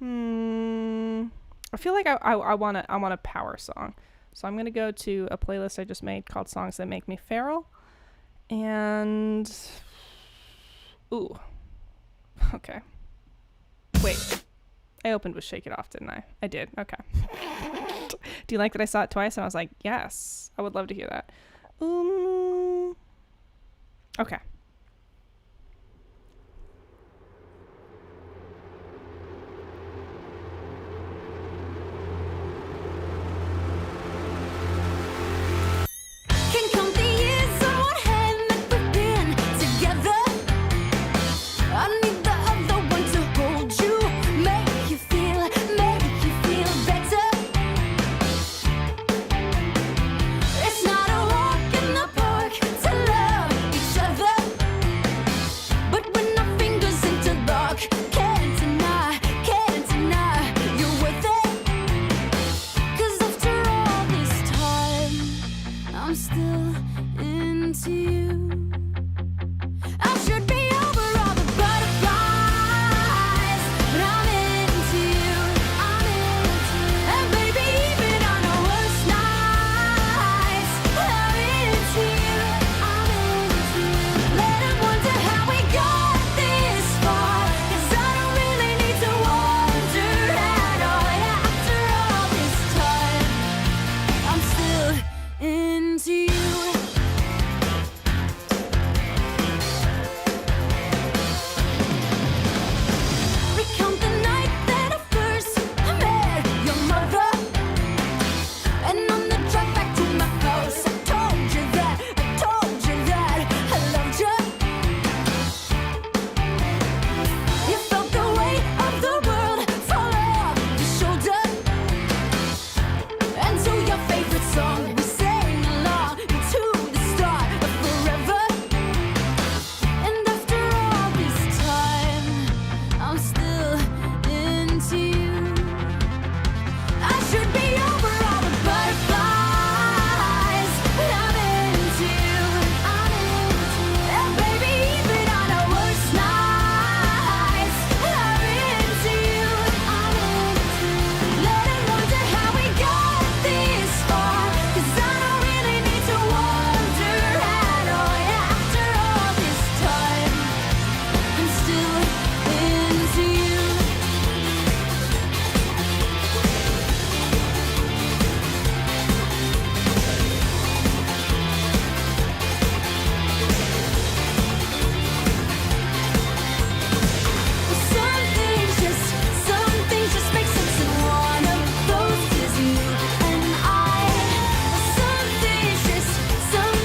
I feel like I want a power song. So I'm going to go to a playlist I just made called Songs That Make Me Feral. And ooh. Okay. Wait. I opened with Shake It Off, didn't I? I did. Okay. Do you like that I saw it twice? And I was like, yes, I would love to hear that. Okay.
Can count the years on one hand that we've been together. I need the other one to hold you, make you feel better. It's not a walk in the park to love each other, but when our fingers interlock, can't deny you're worth it. 'Cause after all this time, I'm still into you. I should be over all the butterflies, but I'm into you. And baby, even on our worst nights, I'm into you. Let 'em wonder how we got this far, 'cause I don't really need to wonder at all. After all this time, I'm still into you. Recount the night that I first met your mother, and on the drive back to my house, I told you that I loved you. You felt the weight of the world fall off your shoulder, and to your favorite song we sang along to the start of forever. And after all this time, I'm still into you. I should be over all the butterflies, but I'm into you. And baby, even on our worst nights, I'm into you. Let 'em wonder how we got this far, 'cause I don't really need to wonder at all. After all this time, I'm still into you. Some things just make sense, and one of those is you and I. Some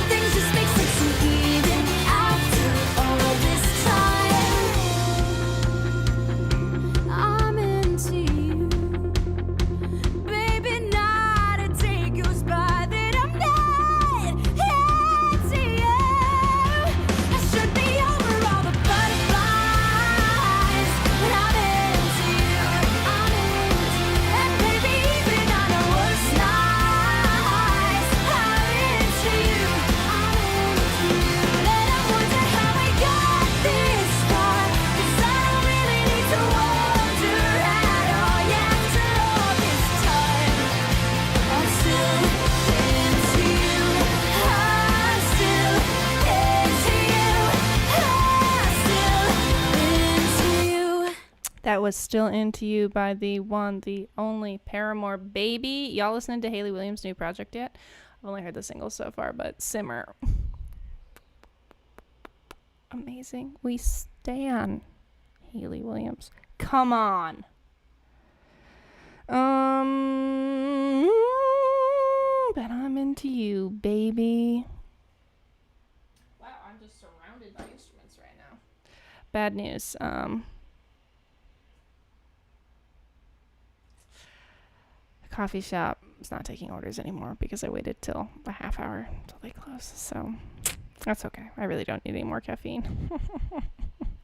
things just make sense, and even after all this time, I'm into you. Baby, not a day goes by that I'm not into you. I should be over all the butterflies, but I'm into you. And baby, even on our worst nights, I'm into you. Let 'em wonder how we got this far, 'cause I don't really need to wonder at all. After all this time, I'm still into you. I'm still into you. I'm still into you.
That was Still Into You by the one, the only Paramore. Baby. Y'all listening to Hayley Williams' new project yet? I've only heard the singles so far, but Simmer. Amazing. We stan Hayley Williams. Come on. But I'm into you, baby. Wow, I'm just surrounded by instruments right now. Bad news. The coffee shop is not taking orders anymore because I waited till a half hour till they close. So that's okay. I really don't need any more caffeine.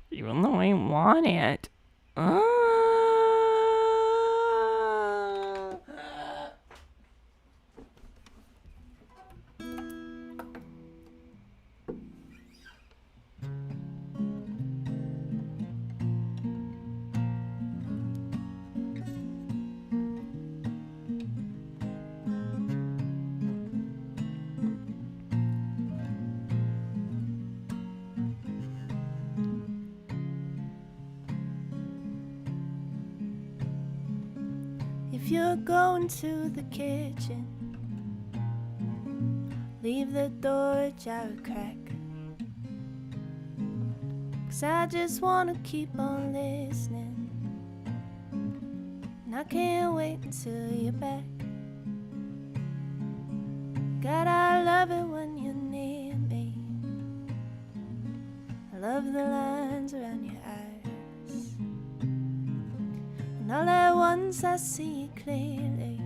Even though I want it.
you're going to the kitchen, leave the door ajar a crack. 'Cause I just wanna keep on listening, and I can't wait until you're back. God, I love it when you're near me. I love the lines around your eyes, and all at once I see you clearly,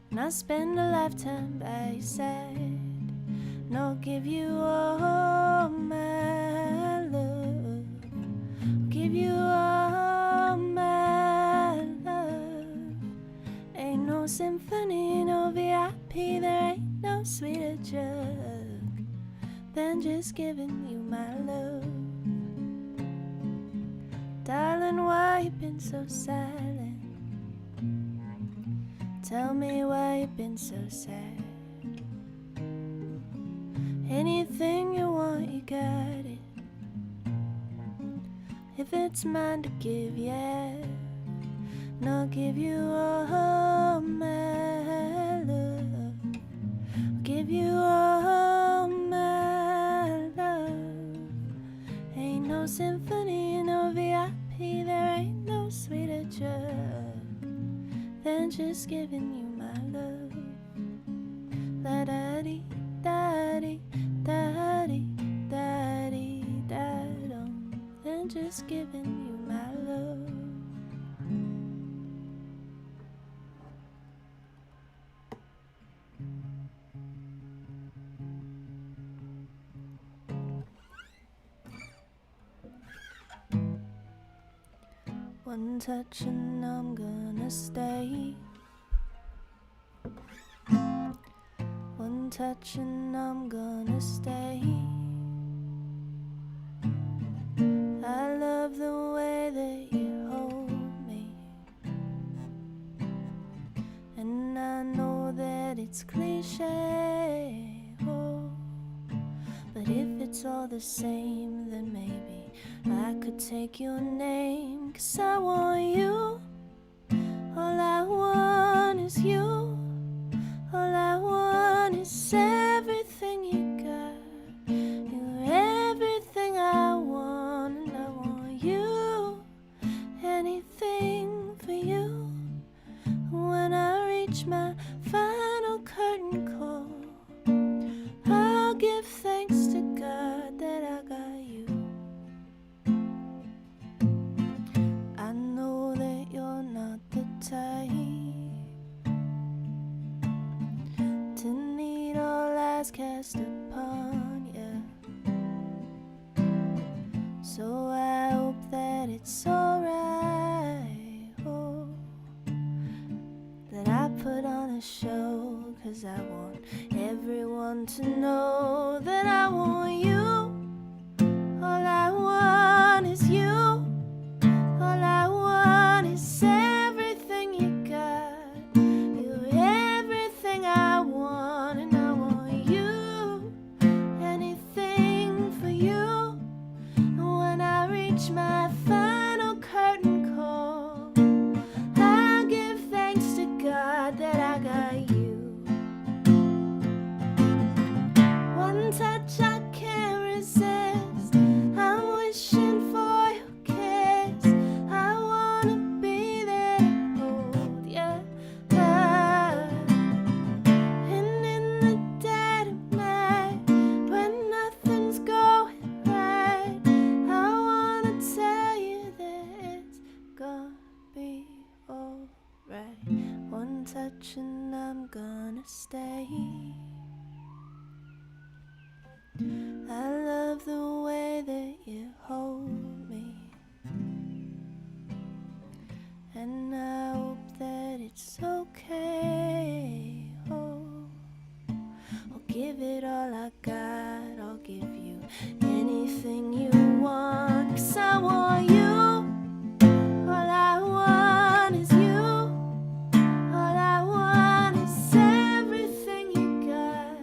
and I spend a lifetime by your side, and I'll give you all my love, I'll give you all my love. Ain't no symphony, no VIP, there ain't no sweeter drug than just giving you my love. Darling, why you been so silent? Tell me why you been so sad. Anything you want, you got it. If it's mine to give, yeah, and I'll give you all my love, I'll give you all my love. Ain't no symphony, no VIP, there ain't no sweeter drug than just giving you my love. La da dee da dee da dee da dee da dum, than just giving you my love. One touch and I'm gonna stay. One touch and I'm gonna stay. I love the way that you hold me, and I know that it's cliche, oh, but if it's all the same, then maybe I could take your name. 'Cause I want you, all I want is you, all I want is everything you got. You're everything I want, and I want you, anything for you. When I reach my final curtain call, I'll give thanks to God that I got you. I know that you're not the type to need all eyes cast upon you, so I hope that it's alright, oh, that I put on a show. 'Cause I want everyone to know that I want you, all I want is you, all I want is everything you got. You're everything I want, and I want you, anything for you. And when I reach my final curtain call, I'll give thanks to God that I got you. One touch I can't resist, I'm wishing for your kiss. I wanna be there to hold ya, and in the dead of night, when nothing's going right, I wanna tell you that it's gonna be alright. One touch and I'm gonna stay. I love the way that you hold me, and I hope that it's okay, oh, I'll give it all I got, I'll give you anything you want. 'Cause I want you, all I want is you, all I want is everything you got.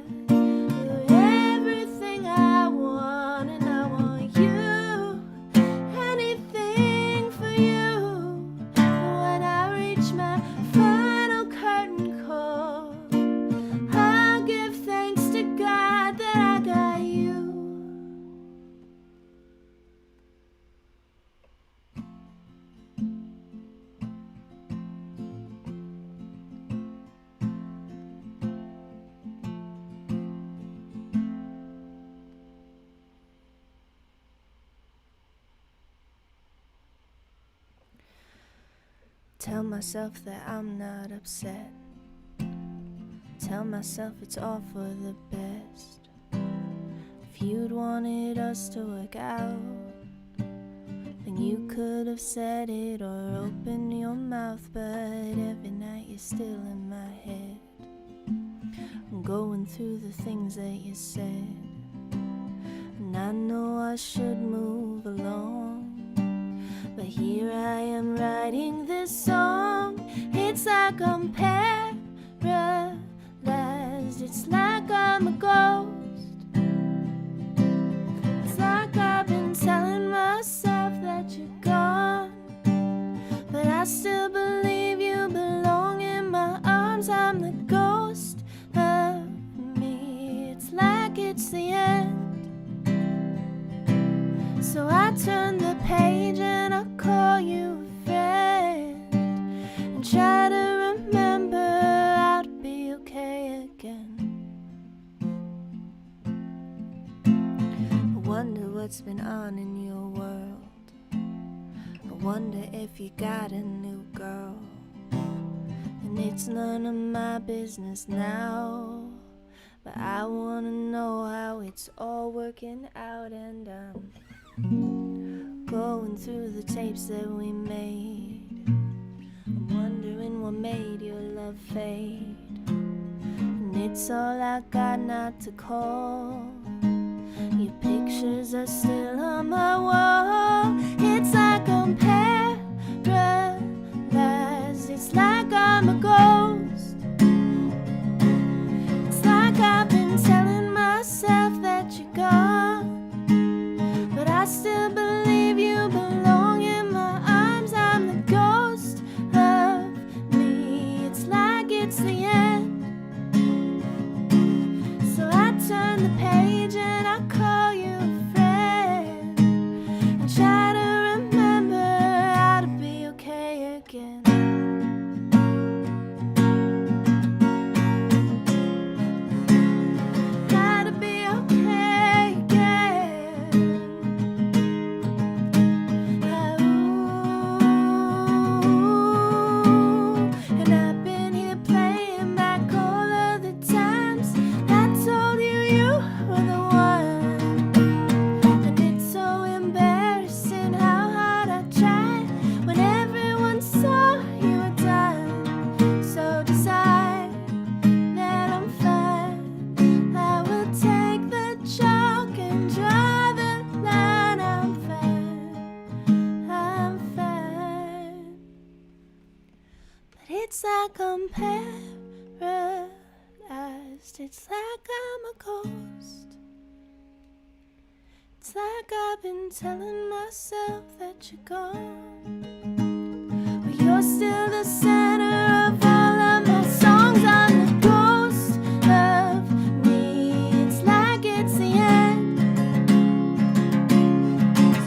You're everything I want, and I want you, anything for you. When I reach my Tell myself that I'm not upset. Tell myself it's all for the best. If you'd wanted us to work out, then you could have said it or opened your mouth. But every night you're still in my head. I'm going through the things that you said, and I know I should move along, but here I am writing this song. It's like I'm paralyzed. It's like I'm a ghost. It's like I've been telling myself that you're gone, but I still believe you belong in my arms. I'm the ghost of me. It's like it's the end. So I turn the page and I call you a friend, and try to remember how to be okay again. I wonder what's been on in your world. I wonder if you got a new girl, and it's none of my business now, but I wanna know how it's all working out. And I'm going through the tapes that we made. I'm wondering what made your love fade, and it's all I got not to call. Your pictures are still on my wall. It's like I'm paralyzed. It's like I'm a ghost. It's like I've been telling myself that you're gone, but I still believe you belong in my arms. I'm the ghost of me. It's like it's the end. So I turn the page and I call you a friend, and try to remember how to be okay again. How to be okay again. And I've been here playing back all of the times I told you you were the one. And it's so embarrassing how hard I tried when everyone saw you were done. So decide that I'm fine. I will take the chalk and draw the line. I'm fine. I'm fine. But it's like I'm paralyzed. It's like I'm a ghost. It's like I've been telling myself that you're gone, but you're still the center of all of my songs. I'm the ghost of me. It's like it's the end.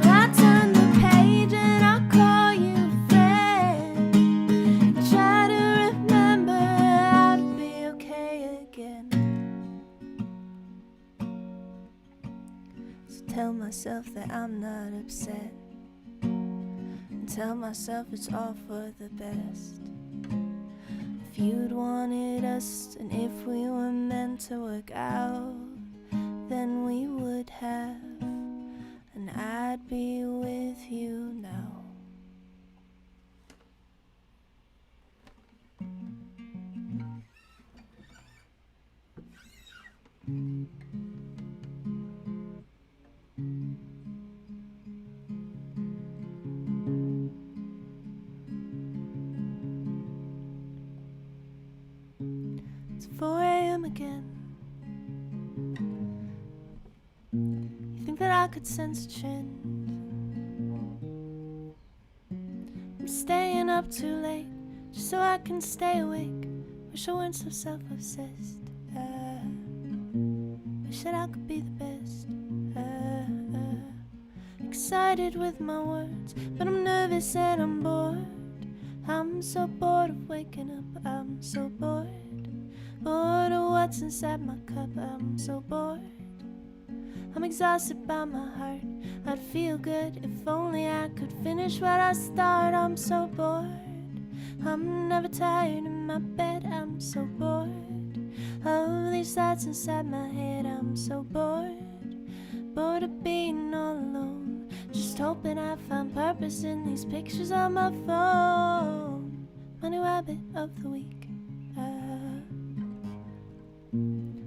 So I turn the page and I call you a friend, and try to remember how to be okay again. So tell myself that I'm not upset, and tell myself it's all for the best. If you'd wanted us, and if we were meant to work out, then we would have, and I'd be with you now. It's 4 a.m. again. You think that I could sense a trend? I'm staying up too late just so I can stay awake. Wish I weren't so self-obsessed. Wish that I could be the best. Excited with my words, but I'm nervous and I'm bored. I'm so bored of waking up. I'm so bored. Bored of what's inside my cup. I'm so bored. I'm exhausted by my heart. I'd feel good if only I could finish what I start. I'm so bored. I'm never tired in my bed, I'm so bored of these thoughts inside my head. I'm so bored of being all alone, just hoping I find purpose in these pictures on my phone. My new habit of the week,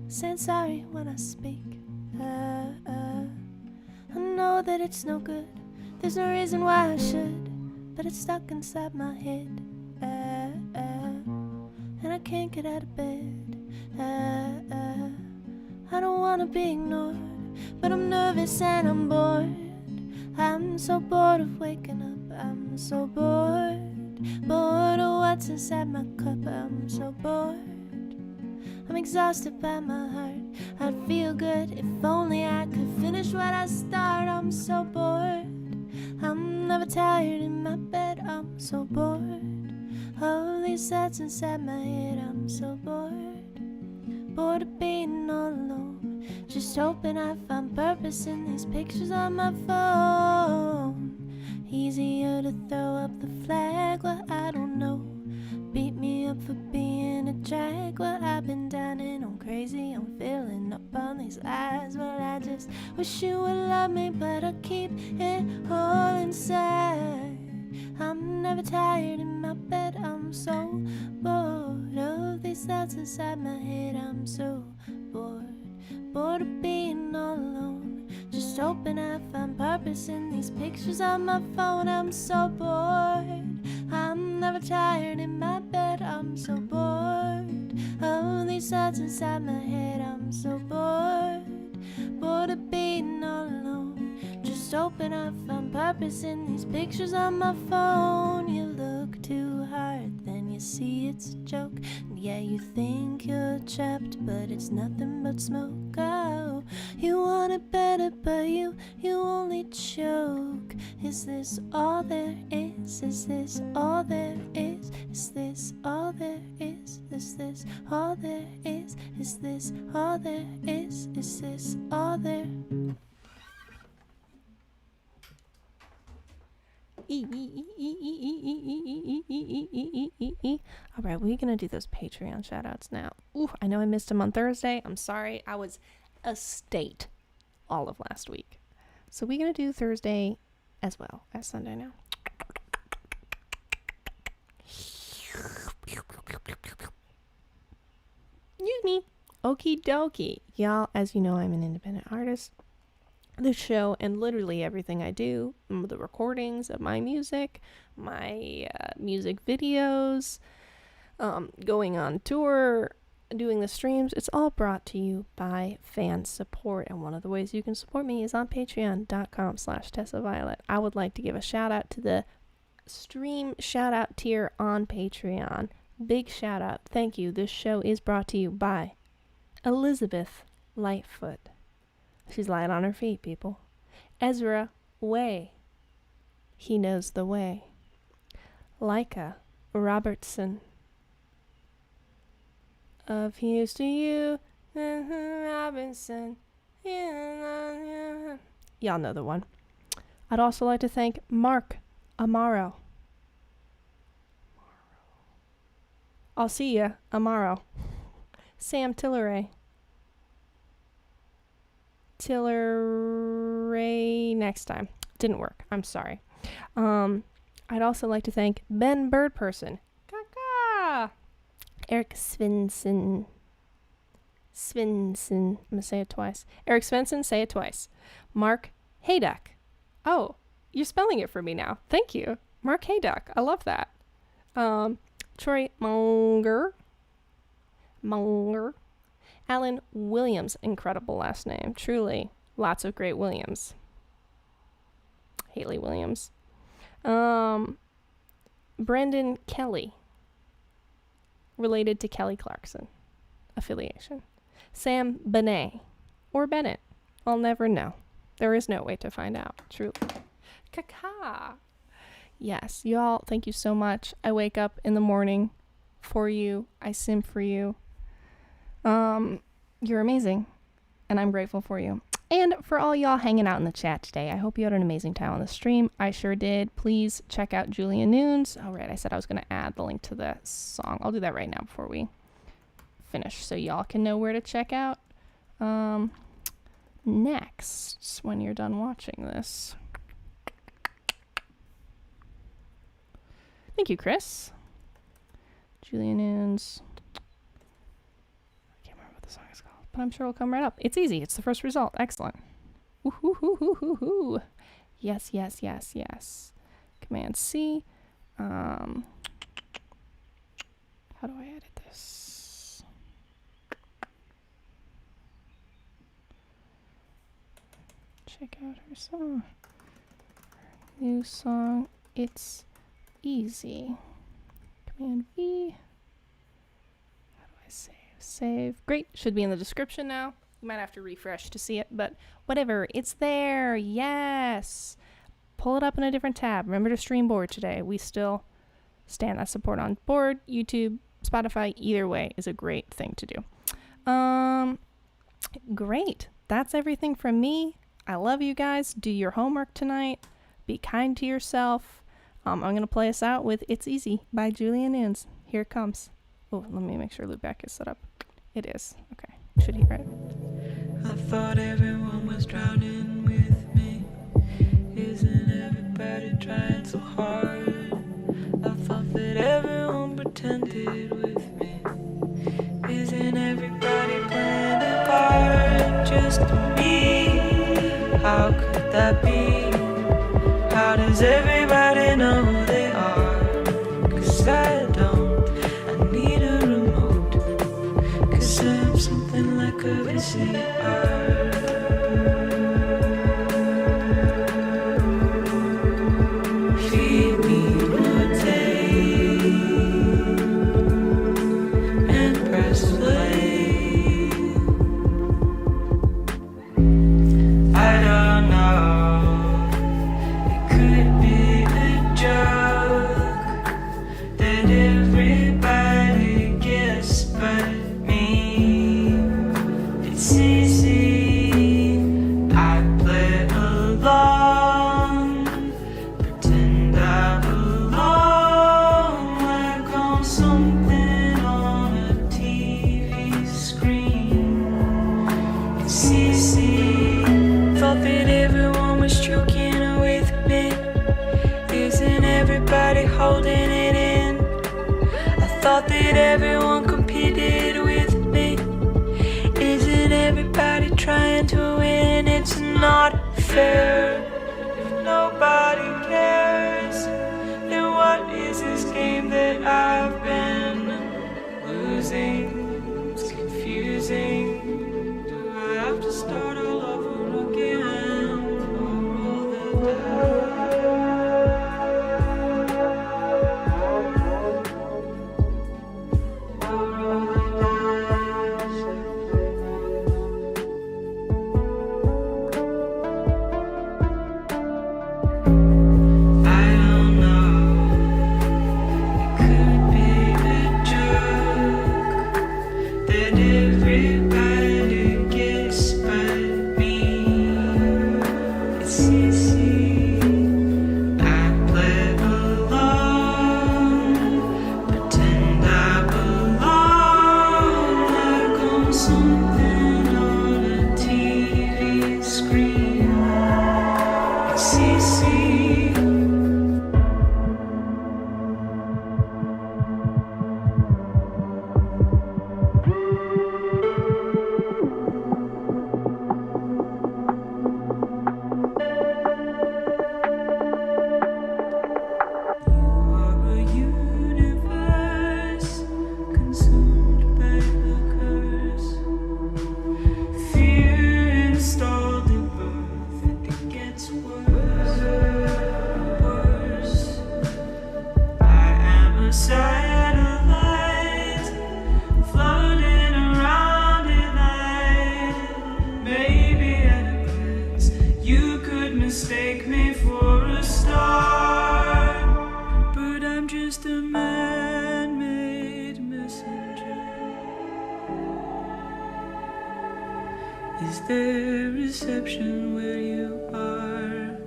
saying sorry when I speak. I know that it's no good, there's no reason why I should, but it's stuck inside my head, and I can't get out of bed. I don't wanna be ignored, but I'm nervous and I'm bored. I'm so bored of waking up, I'm so bored of what's inside my cup. I'm so bored, I'm exhausted by my heart. I'd feel good if only I could finish what I start. I'm so bored, I'm never tired in my bed. I'm so bored of these thoughts inside my head. I'm so bored of being all alone, just hoping I find purpose in these pictures on my phone. Easier to throw up the flag, well I don't know, beat me up for being a drag. Well I've been down and I'm crazy, I'm filling up on these lies. Well I just wish you would love me, but I keep it all inside. I'm never tired in my bed, I'm so bored of these thoughts inside my head. I'm so bored of being all alone, just hoping I find purpose in these pictures on my phone. I'm so bored, I'm never tired in my bed. I'm so bored of these thoughts inside my head. I'm so bored of being all alone, just hoping I find purpose in these pictures on my phone. You look too hard, then you see it's a joke, and yeah you think you're trapped, but it's nothing but smoke. Oh, you want it better, but you only choke. Is this all there is? Is this all there is? Is this all there is? Is this all there is? Is this all there is? Is this all there?
All right, we're gonna do those Patreon shout outs now. Ooh, I know I missed them on Thursday. I'm sorry. I was a state all of last week. So we're gonna do Thursday as well as Sunday now. Excuse me. Okie dokie. Y'all, as you know, I'm an independent artist. The show and literally everything I do, the recordings of my music, my music videos, going on tour, doing the streams, it's all brought to you by fan support. And one of the ways you can support me is on patreon.com/TessaViolet. I would like to give a shout out to the stream shout out tier on Patreon. Big shout out. Thank you. This show is brought to you by Elizabeth Lightfoot. She's light on her feet, people. Ezra Way. He knows the way. Leica Robertson. Of Here's to You, Robinson. Y'all know the one. I'd also like to thank Mark Amaro. I'll see ya, Amaro. Sam Tilleray. Next time. Didn't work. I'm sorry. I'd also like to thank Ben Birdperson. Kaka! Eric Svensson. I'm gonna say it twice. Eric Svensson, say it twice. Mark Hayduck. Oh, you're spelling it for me now. Thank you. Mark Hayduck. I love that. Troy Munger. Alan Williams, incredible last name. Truly, lots of great Williams. Haley Williams. Brendan Kelly, related to Kelly Clarkson, affiliation. Sam Benet, or Bennett. I'll never know. There is no way to find out, truly. Kaka. Yes, y'all, thank you so much. I wake up in the morning for you. I sim for you. You're amazing, and I'm grateful for you. And for all y'all hanging out in the chat today, I hope you had an amazing time on the stream. I sure did. Please check out Julia Nunes. Oh, right. I said I was going to add the link to the song. I'll do that right now before we finish so y'all can know where to check out next when you're done watching this. Thank you, Chris. Julia Nunes. I can't remember what the song is called, but I'm sure it'll come right up. It's easy. It's the first result. Excellent. Woo-hoo-hoo-hoo-hoo-hoo. Yes, yes, yes, yes. Command C. How do I edit this? Check out her song. Her new song, It's Easy. Command V. How do I save? Save. Great. Should be in the description now. You might have to refresh to see it, but whatever. It's there. Yes. Pull it up in a different tab. Remember to stream board today. We still stand that support on board. YouTube, Spotify, either way is a great thing to do. Great. That's everything from me. I love you guys. Do your homework tonight. Be kind to yourself. I'm going to play us out with It's Easy by Julia Nunes. Here it comes. Oh, let me make sure loopback is set up. It is. Okay. Should hear it.
I thought everyone was drowning with me. Isn't everybody trying so hard? I thought that everyone pretended with me. Isn't everybody playing it hard? Just me. How could that be? How does everybody know they are? 'Cause I don't. I need a remote. 'Cause I'm something like a VCR. Feed me more tape and press play. I don't know. It could be a joke that everybody gets but me. It's easy. I play along, pretend I belong like I'm something on a TV screen. It's easy. Thought that everyone was joking with me. Isn't everybody holding it in? I thought that everyone competed with me. Isn't everybody trying to win? It's not fair. If nobody cares, then what is this game that I've been losing? It's confusing. Do I have to start all over again? Or roll the I don't know. It could be a joke that everybody gets but me. It's easy. I play along, pretend I belong like I'm something on a TV screen. It's easy. You are a universe consumed by the curse. Is there reception where you are?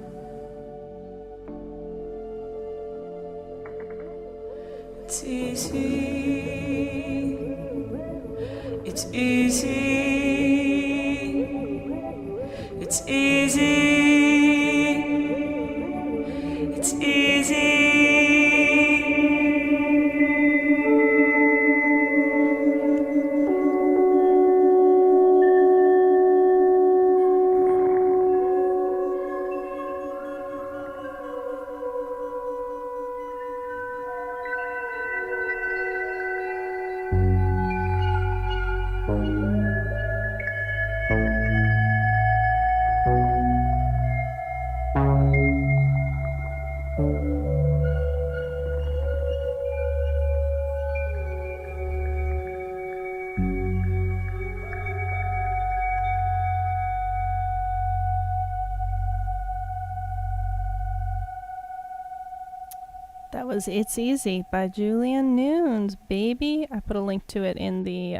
It's easy. It's easy. It's easy. It's easy.
That was It's Easy by Julian Nunes, baby. I put a link to it in the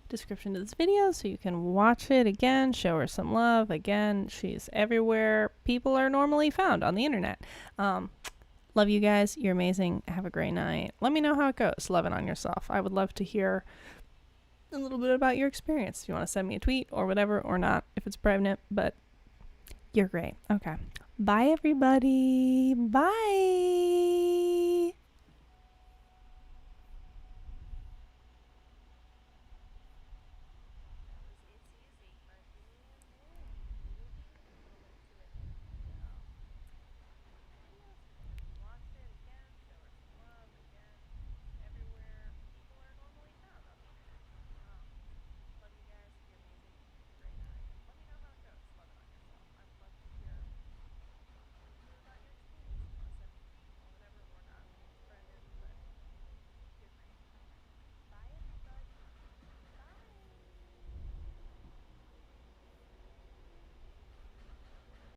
description of this video so you can watch it again, show her some love. Again, she's everywhere people are normally found on the internet. Love you guys. You're amazing. Have a great night. Let me know how it goes. Love it on yourself. I would love to hear a little bit about your experience. If you want to send me a tweet or whatever, or not, if it's private, but you're great. Okay. Bye, everybody. Bye.